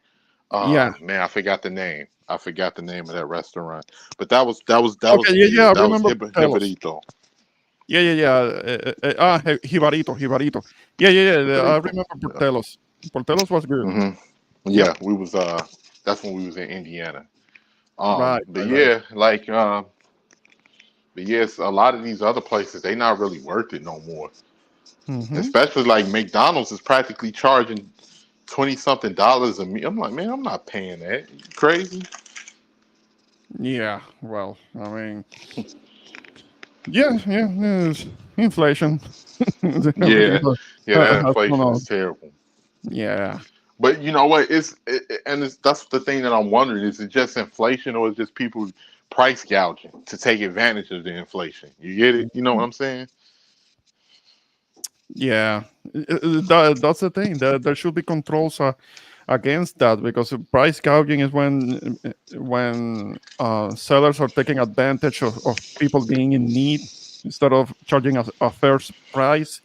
Yeah. Man, I forgot the name. I forgot the name of that restaurant. But that was Okay. Yeah. good. I That was remember Portillo's. Hibarito. Yeah. Jibarito. Yeah. I Hibarito. remember Yeah. Portillo's. Portillo's was good. hmm Yep. Yeah, we was that's when we was in Indiana. Right. But yeah, like But yes, a lot of these other places, they not really worth it no more. Mm-hmm. Especially like McDonald's is practically charging $20 something a meal. I'm like, man, I'm not paying that. You crazy? Yeah. Well, I mean, yeah, it's inflation. Yeah, Everything yeah, that has gone inflation is up. terrible. Yeah. But you know what? That's the thing that I'm wondering: is it just inflation, or is it just people price gouging to take advantage of the inflation? You get it? You know what I'm saying? Yeah, that's the thing. There should be controls against that, because price gouging is when sellers are taking advantage of people being in need instead of charging a fair price.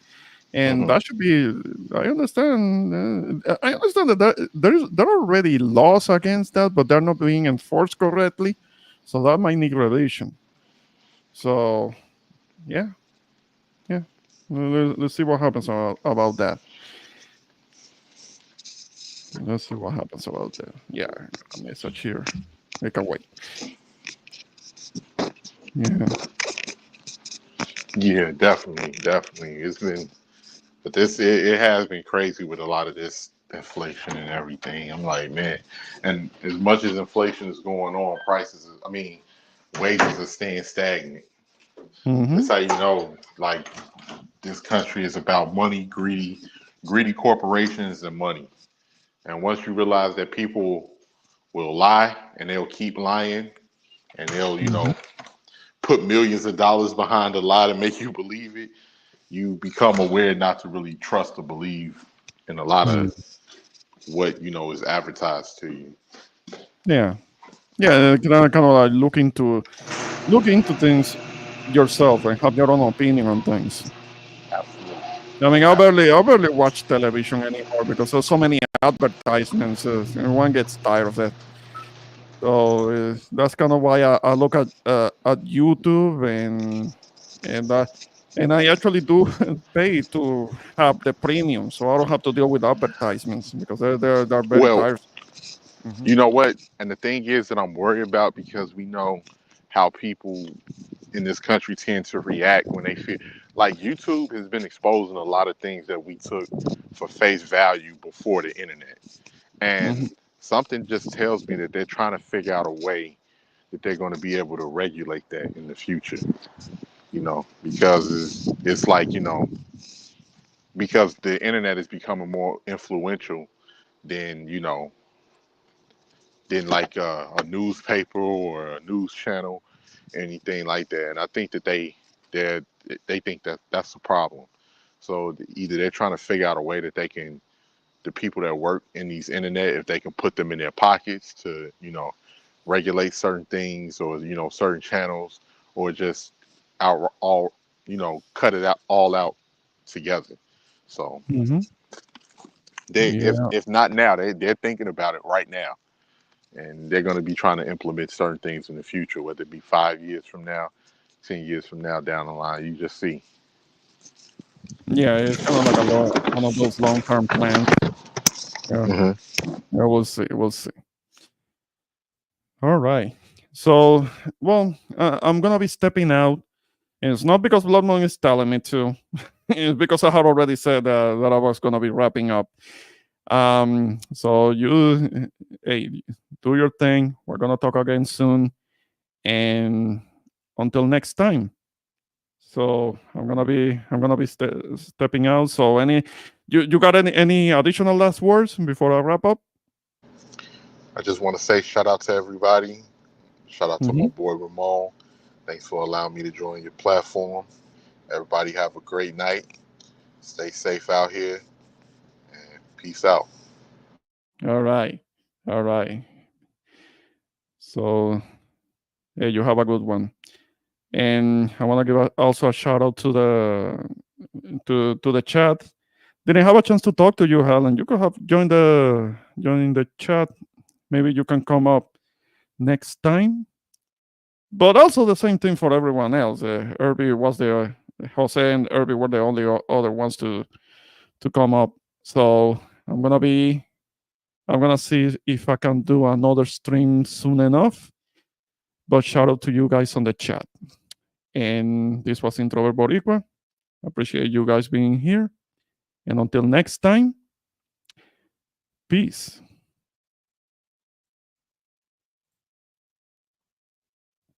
And Hmm. that should be. I understand that there are already laws against that, but they're not being enforced correctly. So that might need revision. So yeah, yeah. Let's see what happens about that. Let's see what happens about that. Yeah, I got a message here. I can wait. Yeah. Yeah, definitely, definitely. It's been, but it has been crazy with a lot of this inflation and everything. I'm like, man, and as much as inflation is going on, I mean, wages are staying stagnant. Mm-hmm. That's how you know, like, this country is about money, greedy corporations and money. And once you realize that people will lie and they'll keep lying and they'll, Mm-hmm. put millions of dollars behind a lie to make you believe it, you become aware not to really trust or believe in a lot of what, is advertised to you. Yeah. Yeah. Kind of like look into things yourself and have your own opinion on things. Absolutely. I mean, I barely watch television anymore because there's so many advertisements, and one gets tired of it. So that's kind of why I look at YouTube, and and I actually do pay to have the premium, so I don't have to deal with advertisements because they're very Well, tiresome. Hmm. you know what? And the thing is that I'm worried about, because we know how people in this country tend to react when they feel like YouTube has been exposing a lot of things that we took for face value before the internet. Hmm. And something just tells me that they're trying to figure out a way that they're going to be able to regulate that in the future, because it's like, because the internet is becoming more influential than, than like a newspaper or a news channel, anything like that. And I think that they they think that that's the problem. So either they're trying to figure out a way that they can, the people that work in these internet, if they can put them in their pockets to, regulate certain things, or, certain channels, or just out all, cut it out all out together. So Hmm. they, Yeah. if not now, they're thinking about it right now, and they're going to be trying to implement certain things in the future, whether it be 5 years from now, 10 years from now, down the line. You just see. Yeah, it's kind of like one of those long-term plans. Yeah. Hmm. Yeah, we'll see. We'll see. All right. So, well, I'm gonna be stepping out. And it's not because Blood Moon is telling me to. It's because I had already said that I was gonna be wrapping up. So you, hey, do your thing. We're gonna talk again soon, and until next time. So I'm gonna be stepping out. So you got any additional last words before I wrap up? I just want to say shout out to everybody. Shout out to my Hmm. boy Ramon. Thanks for allowing me to join your platform. Everybody have a great night. Stay safe out here, and peace out. All right, all right. So hey, you have a good one. And I want to give also a shout out to the chat. Didn't have a chance to talk to you, Helen. You could have joined the chat. Maybe you can come up next time. But also the same thing for everyone else. Irby was the Jose and Irby were the only other ones to come up. So I'm gonna see if I can do another stream soon enough. But shout out to you guys on the chat. And this was Introvert Boricua. Appreciate you guys being here. And until next time, peace.